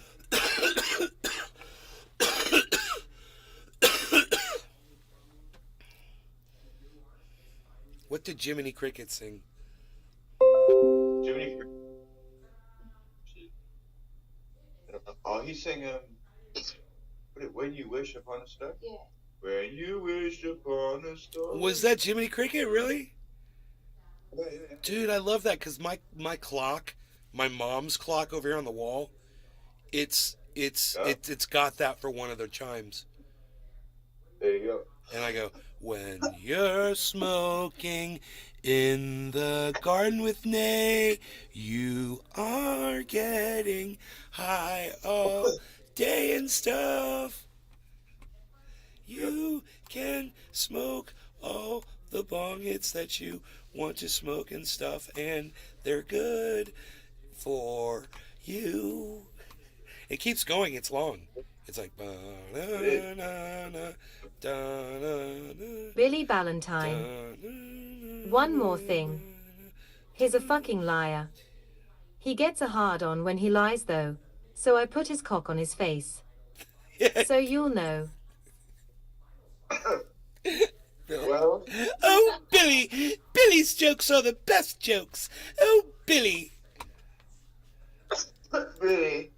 it. What did Jiminy Cricket sing? Jiminy. Oh, he sang When You Wish Upon a Star? Yeah. When you wish upon a star. Was that Jiminy Cricket, really? Yeah. Dude, I love that because my clock, my mom's clock over here on the wall, it's got that for one of their chimes. There you go. And I go, when you're smoking in the garden with Nay, you are getting high all day and stuff. You can smoke all the bong hits that you want to smoke and stuff, and they're good for you. It keeps going. It's long. It's like ba-na-na-na, da-na-na, Billy Valentine. One more thing. He's a fucking liar. He gets a hard on when he lies though, so I put his cock on his face. So you'll know. Well, Oh, Billy! Billy's jokes are the best jokes. Oh, Billy! really?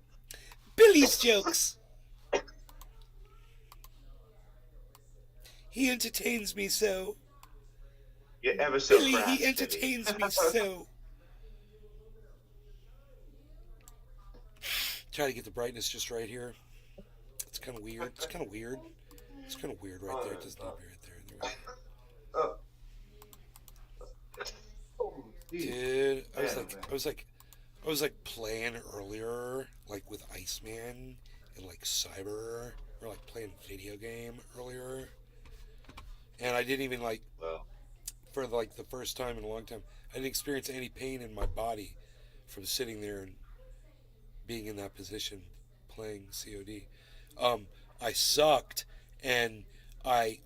Billy's jokes. He entertains me so. You're ever so Billy, crass, he entertains me so. Try to get the brightness just right here. It's kind of weird. It's kind of weird. It's kind of weird right there. It doesn't need to be right there. There we go. Oh, Dude, I was like playing earlier, like with Iceman and like Cyber, or like playing a video game earlier, and I didn't even like, well, for like the first time in a long time, I didn't experience any pain in my body from sitting there and being in that position playing COD. I sucked, and I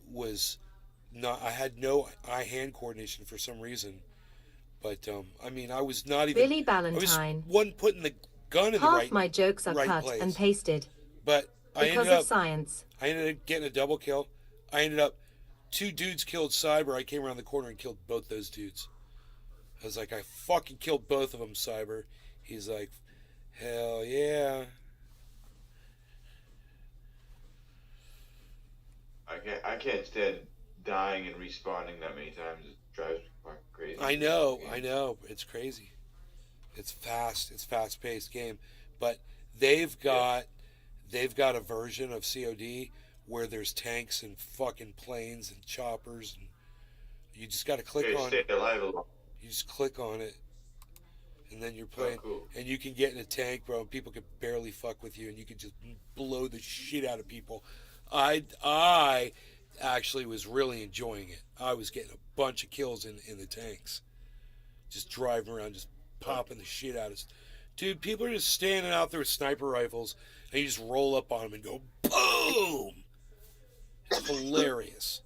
had no eye-hand coordination for some reason. But I mean, I was not even. Billy Valentine. I was one putting the gun in the Half right. my jokes are right cut place. and pasted. But Because of science. I ended up getting a double kill. I ended up, 2 dudes killed Cyber. I came around the corner and killed both those dudes. I was like, I fucking killed both of them, Cyber. He's like, hell yeah. I can't stand dying and respawning that many times. It drives me fucking crazy. I know. It's crazy. It's fast-paced game. But they've got a version of COD where there's tanks and fucking planes and choppers, and you just got to click on stay alive a lot. You just click on it, and then you're playing, cool. and you can get in a tank, bro, and people could barely fuck with you, and you can just blow the shit out of people. I actually was really enjoying it. I was getting a bunch of kills in the tanks. Just driving around, just popping the shit out of us. Dude, people are just standing out there with sniper rifles, and you just roll up on them and go, boom! It's hilarious.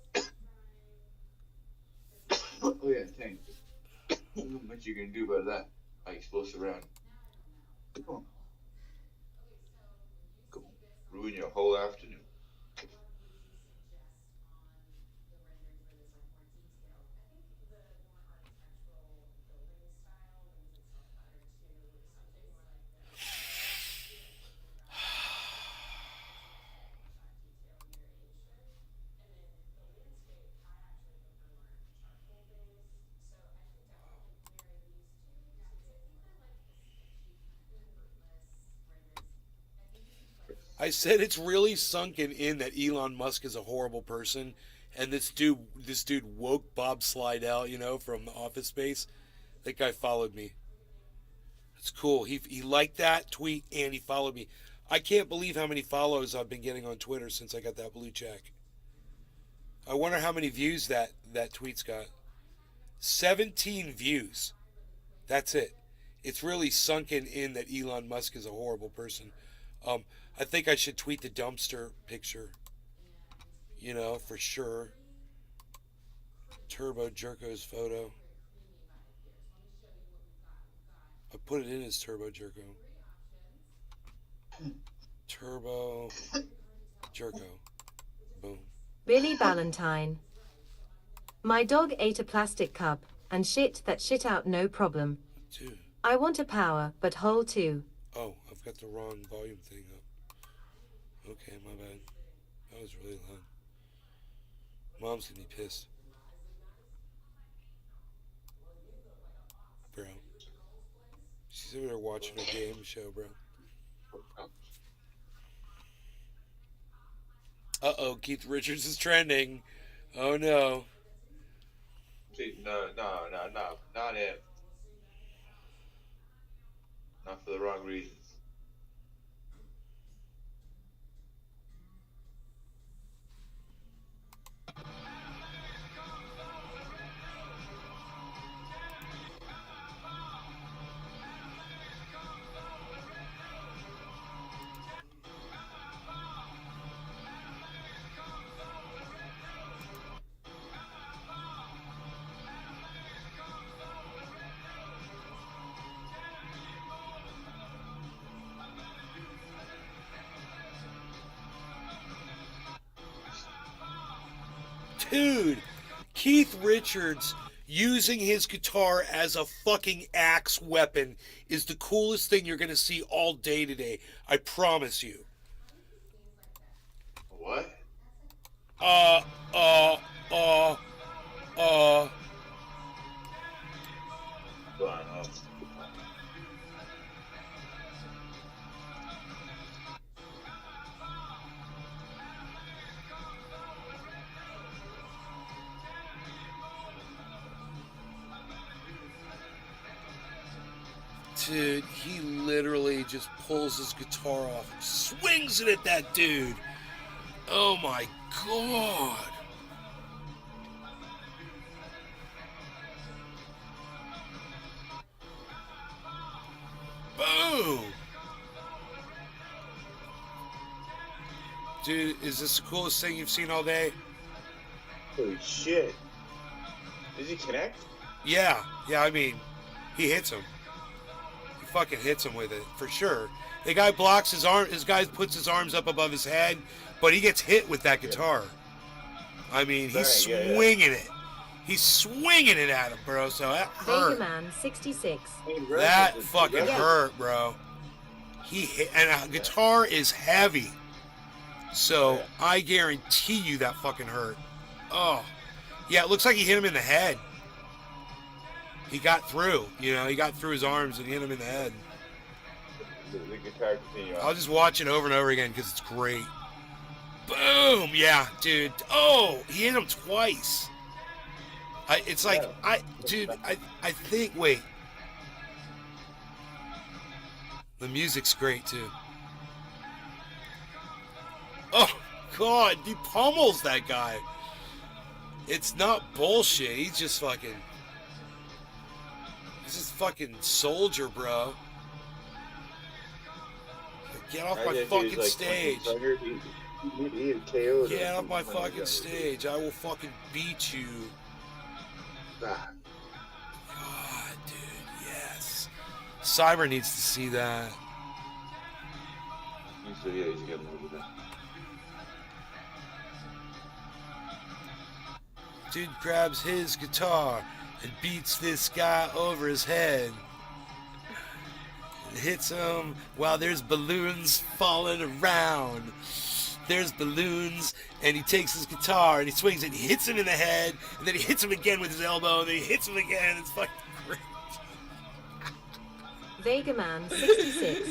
Oh yeah, tanks. Not much you can do about that. How explosive round. Come on. Come on. Ruin your whole afternoon. I said it's really sunken in that Elon Musk is a horrible person, and this dude woke Bob Slidell, from the Office Space. That guy followed me. It's cool. He liked that tweet and he followed me. I can't believe how many follows I've been getting on Twitter since I got that blue check. I wonder how many views that tweet's got. 17 views. That's it. It's really sunken in that Elon Musk is a horrible person. I think I should tweet the dumpster picture. For sure. Turbo Jerko's photo. I put it in as Turbo Jerko. Turbo Jerko. Boom. Billy Ballantyne. My dog ate a plastic cup and shit that shit out no problem. Dude. I want a power, but hole too. Oh, I've got the wrong volume thing up. Okay, my bad. That was really loud. Mom's gonna be pissed. Bro. She's over there watching a game show, bro. Uh-oh, Keith Richards is trending. Oh, no. See, no, not him. Not for the wrong reasons. Dude, Keith Richards using his guitar as a fucking axe weapon is the coolest thing you're going to see all day today. I promise you. What? Uh. Go on, Dude, he literally just pulls his guitar off and swings it at that dude. Oh my god. Boom. Dude, is this the coolest thing you've seen all day? Holy shit. Does he connect? Yeah, I mean, he hits him. He fucking hits him with it, for sure. The guy blocks his arm, his guy puts his arms up above his head, but he gets hit with that guitar. I mean, he's swinging it. He's swinging it at him, bro, so that hurt. Man 66. That fucking hurt, bro. He hit, and a guitar is heavy. So, I guarantee you that fucking hurt. Oh. Yeah, it looks like he hit him in the head. He got through, he got through his arms and hit him in the head. The guitar continue on. I'll just watch it over and over again because it's great. Boom! Yeah, dude. Oh, he hit him twice. I think, wait. The music's great, too. Oh, God, he pummels that guy. It's not bullshit. He's just fucking. He's just fucking soldier, bro. Get off my fucking stage. Get off my fucking stage. I will fucking beat you. God, dude, yes. Cyber needs to see that. So yeah, he's getting over that. Dude grabs his guitar and beats this guy over his head. Hits him while there's balloons falling around. There's balloons, and he takes his guitar and he swings it. He hits him in the head, and then he hits him again with his elbow, and then he hits him again. It's fucking great. Vegaman 66.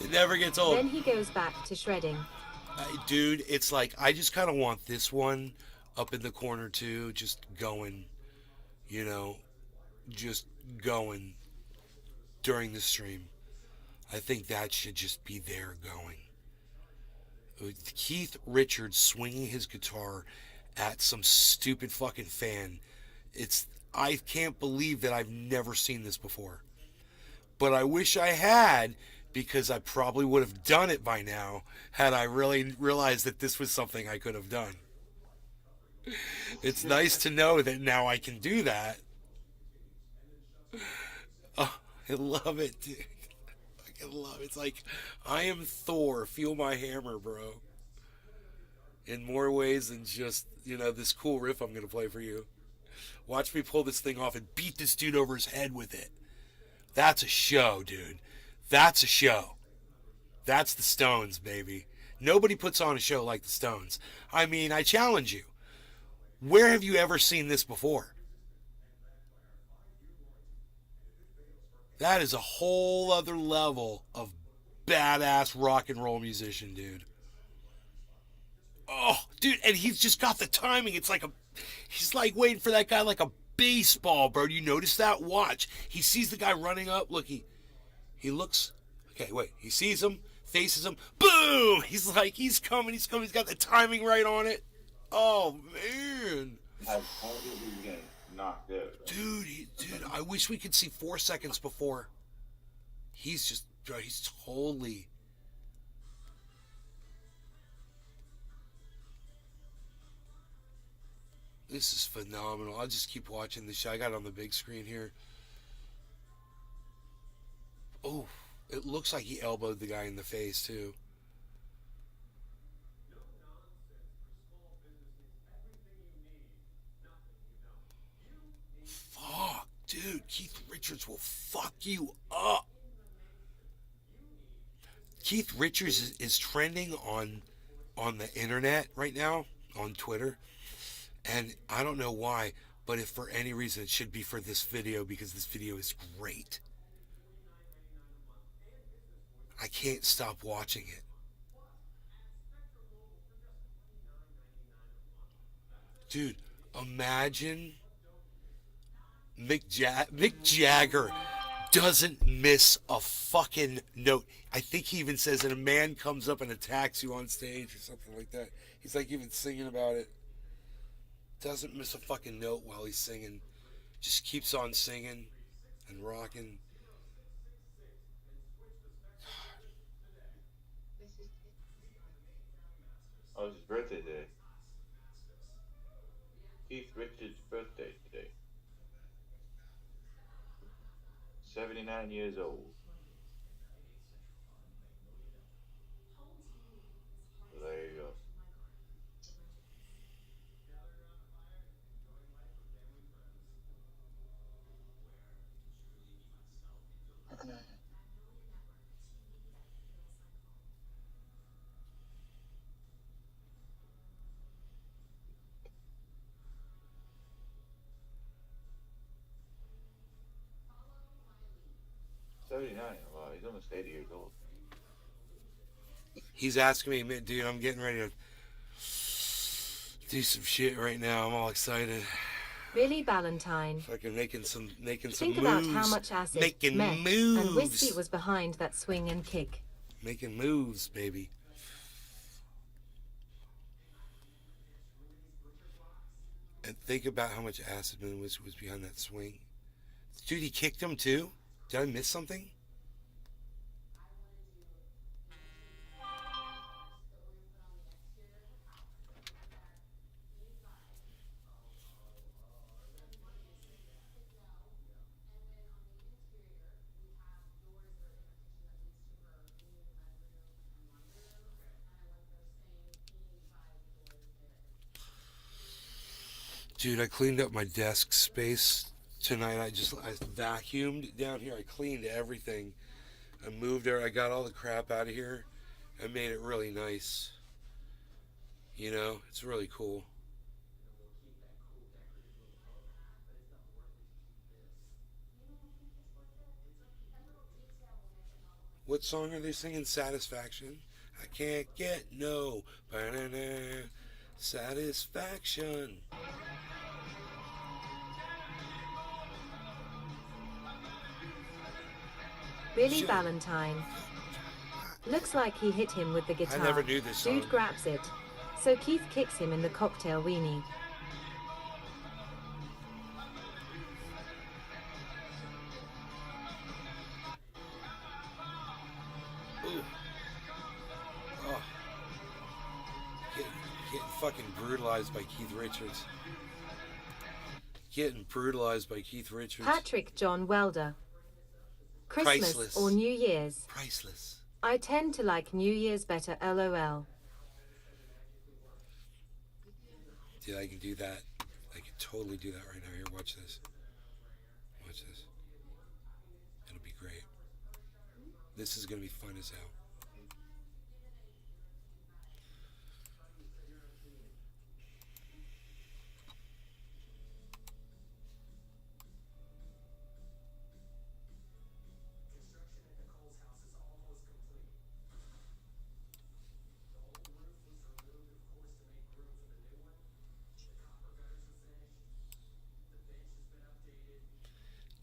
It never gets old. Then he goes back to shredding. Dude, it's like I just kind of want this one up in the corner too, just going, you know, just going during the stream. I think that should just be there going. With Keith Richards swinging his guitar at some stupid fucking fan. I can't believe that I've never seen this before. But I wish I had, because I probably would have done it by now had I really realized that this was something I could have done. It's nice to know that now I can do that. Oh, I love it, dude. I love it. It's like, I am Thor. Feel my hammer, bro. In more ways than just, this cool riff I'm going to play for you. Watch me pull this thing off and beat this dude over his head with it. That's a show, dude. That's a show. That's the Stones, baby. Nobody puts on a show like the Stones. I mean, I challenge you. Where have you ever seen this before? That is a whole other level of badass rock and roll musician, dude. Oh, dude, and he's just got the timing. It's like he's like waiting for that guy like a baseball, bro. Do you notice that? Watch. He sees the guy running up. Look, he looks. Okay, wait. He sees him, faces him. Boom! He's like, he's coming. He's got the timing right on it. Oh, man. How did he get knocked out? Dude, I wish we could see 4 seconds before. He's totally... This is phenomenal. I'll just keep watching the show. I got it on the big screen here. Oh, it looks like he elbowed the guy in the face, too. Fuck, dude. Keith Richards will fuck you up. Keith Richards is trending on the internet right now, on Twitter. And I don't know why, but if for any reason, it should be for this video, because this video is great. I can't stop watching it. Dude, imagine Mick Jagger doesn't miss a fucking note. I think he even says that a man comes up and attacks you on stage or something like that. He's like even singing about it. Doesn't miss a fucking note while he's singing. Just keeps on singing and rocking. Oh, it's his birthday today. Keith Richards' birthday today. 79 years old. So there you go. Wow, he's almost 80 years old. He's asking me, dude, I'm getting ready to do some shit right now. I'm all excited. Billy Ballantyne. Fucking making some Think moves. about how much acid, Making meth, moves. and whiskey was behind that swing and kick. Making moves, baby. And think about how much acid was behind that swing. Dude, he kicked him too? Did I miss something? Dude, I cleaned up my desk space tonight. I vacuumed down here. I cleaned everything. I moved there. I got all the crap out of here. I made it really nice. You know, it's really cool. What song are they singing? Satisfaction? I can't get no ba-na-na, satisfaction. Billy Sure. Valentine. Looks like he hit him with the guitar. I never knew this song. Dude grabs it. So Keith kicks him in the cocktail weenie. Ooh. Oh. Getting fucking brutalized by Keith Richards. Getting brutalized by Keith Richards. Patrick John Welder. Christmas Priceless. or New Year's? Priceless. I tend to like New Year's better, lol. Dude, I can do that. I can totally do that right now. Here, watch this. Watch this. It'll be great. This is going to be fun as hell.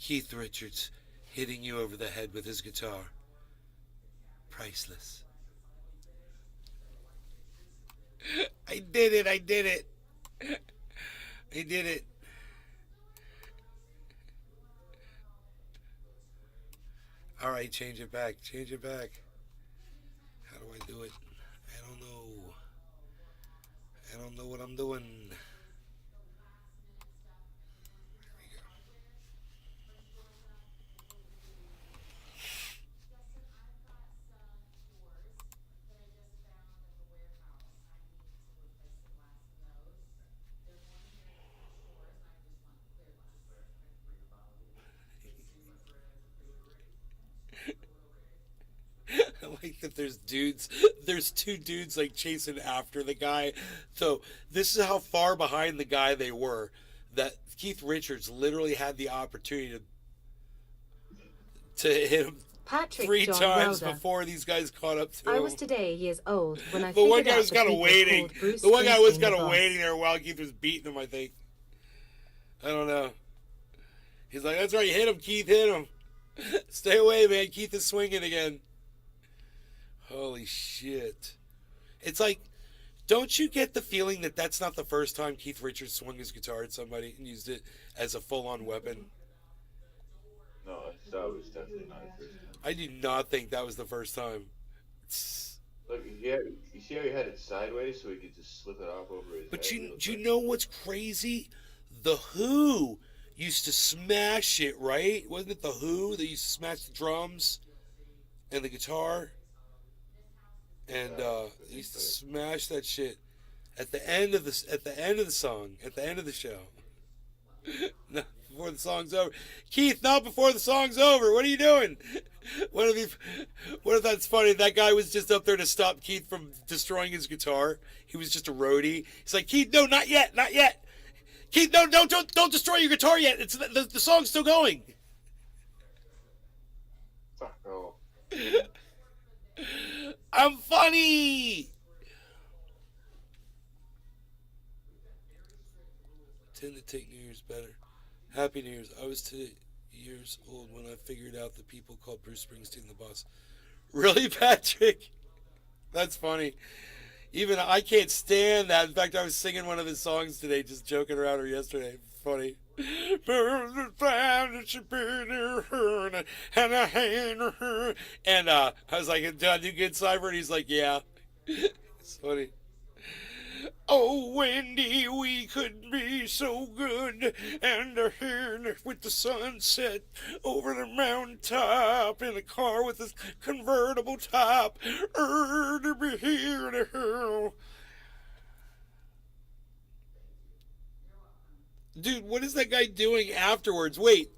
Keith Richards hitting you over the head with his guitar. Priceless. I did it. I did it. I did it. All right, change it back. Change it back. How do I do it? I don't know. I don't know what I'm doing. I like that there's two dudes like chasing after the guy. So this is how far behind the guy they were, that Keith Richards literally had the opportunity to hit him Patrick three John times Welder. before these guys caught up to I him. was today years old when I The one figured guy out was the kind of people waiting. called Bruce The one guy was Springsteen kind the of boss. waiting there while Keith was beating him, I think. I don't know. He's like, that's right, hit him, Keith, hit him. Stay away, man. Keith is swinging again. Holy shit. It's like, don't you get the feeling that that's not the first time Keith Richards swung his guitar at somebody and used it as a full-on weapon? No, that was definitely not the first time. I do not think that was the first time. Look, you see how he had it sideways so he could just slip it off over his But head? do you know what's crazy? The Who used to smash it, right? Wasn't it the Who that used to smash the drums and the guitar? And they used to smash that shit at the end of the song, at the end of the show. Not before the song's over. Keith, not before the song's over. What are you doing? What if that's funny? That guy was just up there to stop Keith from destroying his guitar. He was just a roadie. He's like, Keith, no, not yet, not yet. Keith, no, don't destroy your guitar yet. It's the song's still going. Fuck off. I'm funny. Tend to take New Year's better. Happy New Year's. I was 2 years old when I figured out that people called Bruce Springsteen the boss. Really, Patrick? That's funny. Even I can't stand that. In fact, I was singing one of his songs today, just joking around or yesterday. Funny. And I was like, "Did I do good, Cyber?" And he's like, "Yeah." It's funny. Oh, Wendy, we could be so good, and here with the sunset over the mountaintop in a car with a convertible top. To be here to hell. Dude, what is that guy doing afterwards? Wait,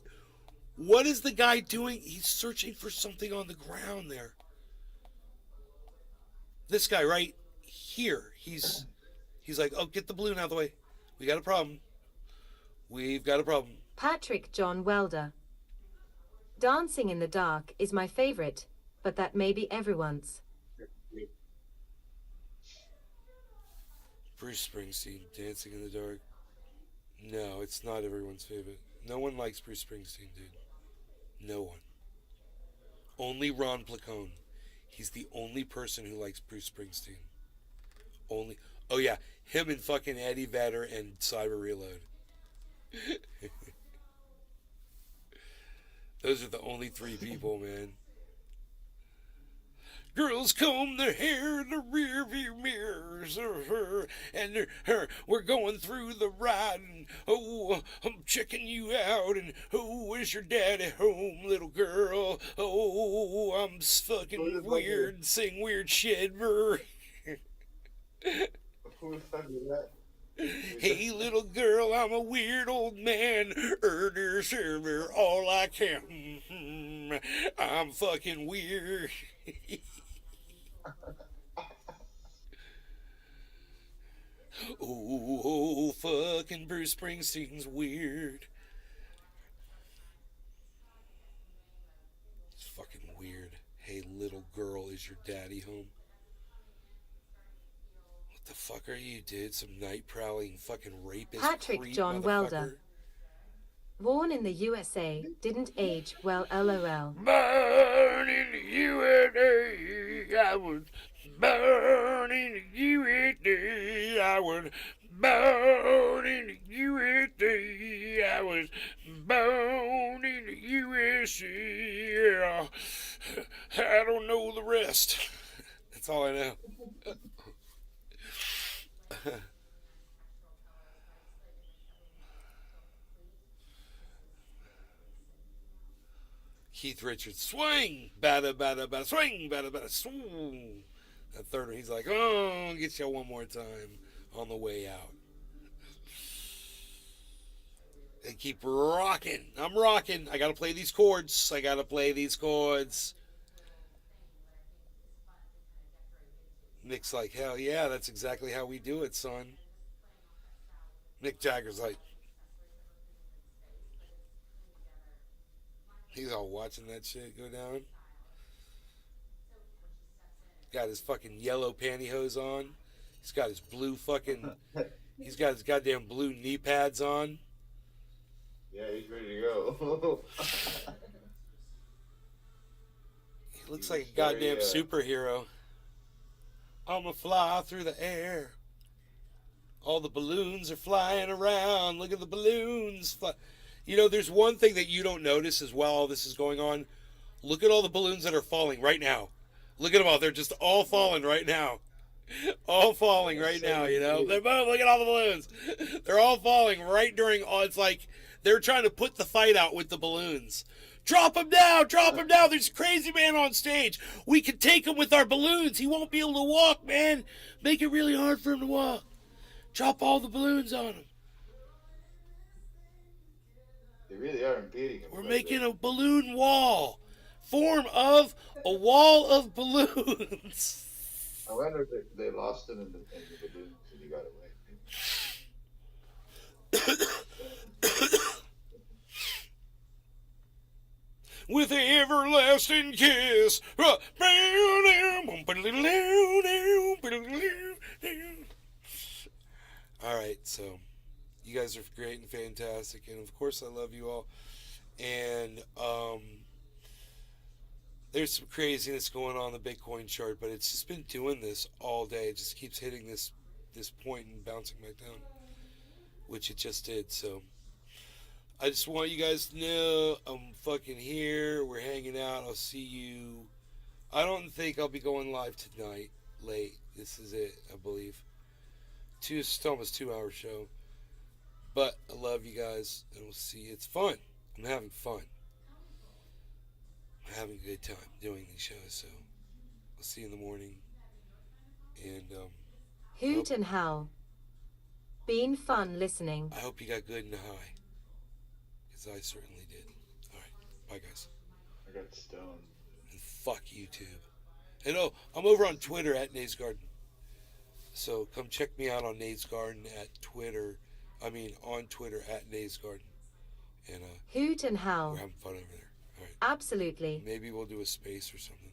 what is the guy doing? He's searching for something on the ground there. This guy right here. He's like, "Oh, get the balloon out of the way. We got a problem. We've got a problem." Patrick John Welder. Dancing in the dark is my favorite, but that may be everyone's. Bruce Springsteen, Dancing in the Dark. No, it's not everyone's favorite. No one likes Bruce Springsteen, dude. No one. Only Ron Placone. He's the only person who likes Bruce Springsteen. Only. Oh yeah, him and fucking Eddie Vedder and Cyber Reload. Those are the only three people, man. Girls comb their hair in the rear view mirrors of her, and we're going through the ride, and oh, I'm checking you out, and oh, is your daddy home, little girl? Oh, I'm fucking weird, sing weird shit. Hey, little girl, I'm a weird old man, earner, server, all I can. I'm fucking weird. Oh, fucking Bruce Springsteen's weird. It's fucking weird. Hey, little girl, is your daddy home? What the fuck are you, dude? Some night prowling fucking rapist Patrick creep John Welder. Born in the USA, didn't age well, lol. Born in the USA, I was born in the USA, I was born in the USA, I was born in the USA. I don't know the rest. That's all I know. Keith Richards, swing, bada, bada, bada, swing, bada, bada, swing. That third one, he's like, oh, I'll get you one more time on the way out. They keep rocking. I'm rocking. I gotta play these chords. Nick's like, hell yeah, that's exactly how we do it, son. Mick Jagger's like, he's all watching that shit go down. Got his fucking yellow pantyhose on. He's got his blue fucking. He's got his goddamn blue knee pads on. Yeah, he's ready to go. He looks like a goddamn superhero. I'ma fly through the air. All the balloons are flying around. Look at the balloons. You know, there's one thing that you don't notice as well. All this is going on. Look at all the balloons that are falling right now. Look at them all. They're just all falling right now. All falling right now, you know. They're both, look at all the balloons. They're all falling right during, it's like they're trying to put the fight out with the balloons. Drop him down, drop him down. There's a crazy man on stage. We can take him with our balloons. He won't be able to walk, man. Make it really hard for him to walk. Drop all the balloons on him. They really are impeding him. We're making a balloon wall. Form of a wall of balloons. I wonder if they lost him in the balloons and he got away. With an everlasting kiss. Alright, so you guys are great and fantastic, and of course I love you all. And there's some craziness going on in the Bitcoin chart, but it's just been doing this all day. It just keeps hitting this point and bouncing back down, which it just did. So I just want you guys to know I'm fucking here. We're hanging out. I'll see you. I don't think I'll be going live tonight late. This is it, I believe. It's almost 2 hour show. But I love you guys, and we'll see you. It's fun. I'm having fun. I'm having a good time doing these shows, so I'll see you in the morning. And Hoot and howl. Been fun listening. I hope you got good and high, because I certainly did. All right, bye guys. I got stoned. And fuck YouTube. And oh, I'm over on Twitter at Nate's Garden. So come check me out on Nate's Garden at Twitter. On Twitter at Nate's Garden. And Hoot and howl. we're having fun over there. All right. Absolutely. Maybe we'll do a space or something.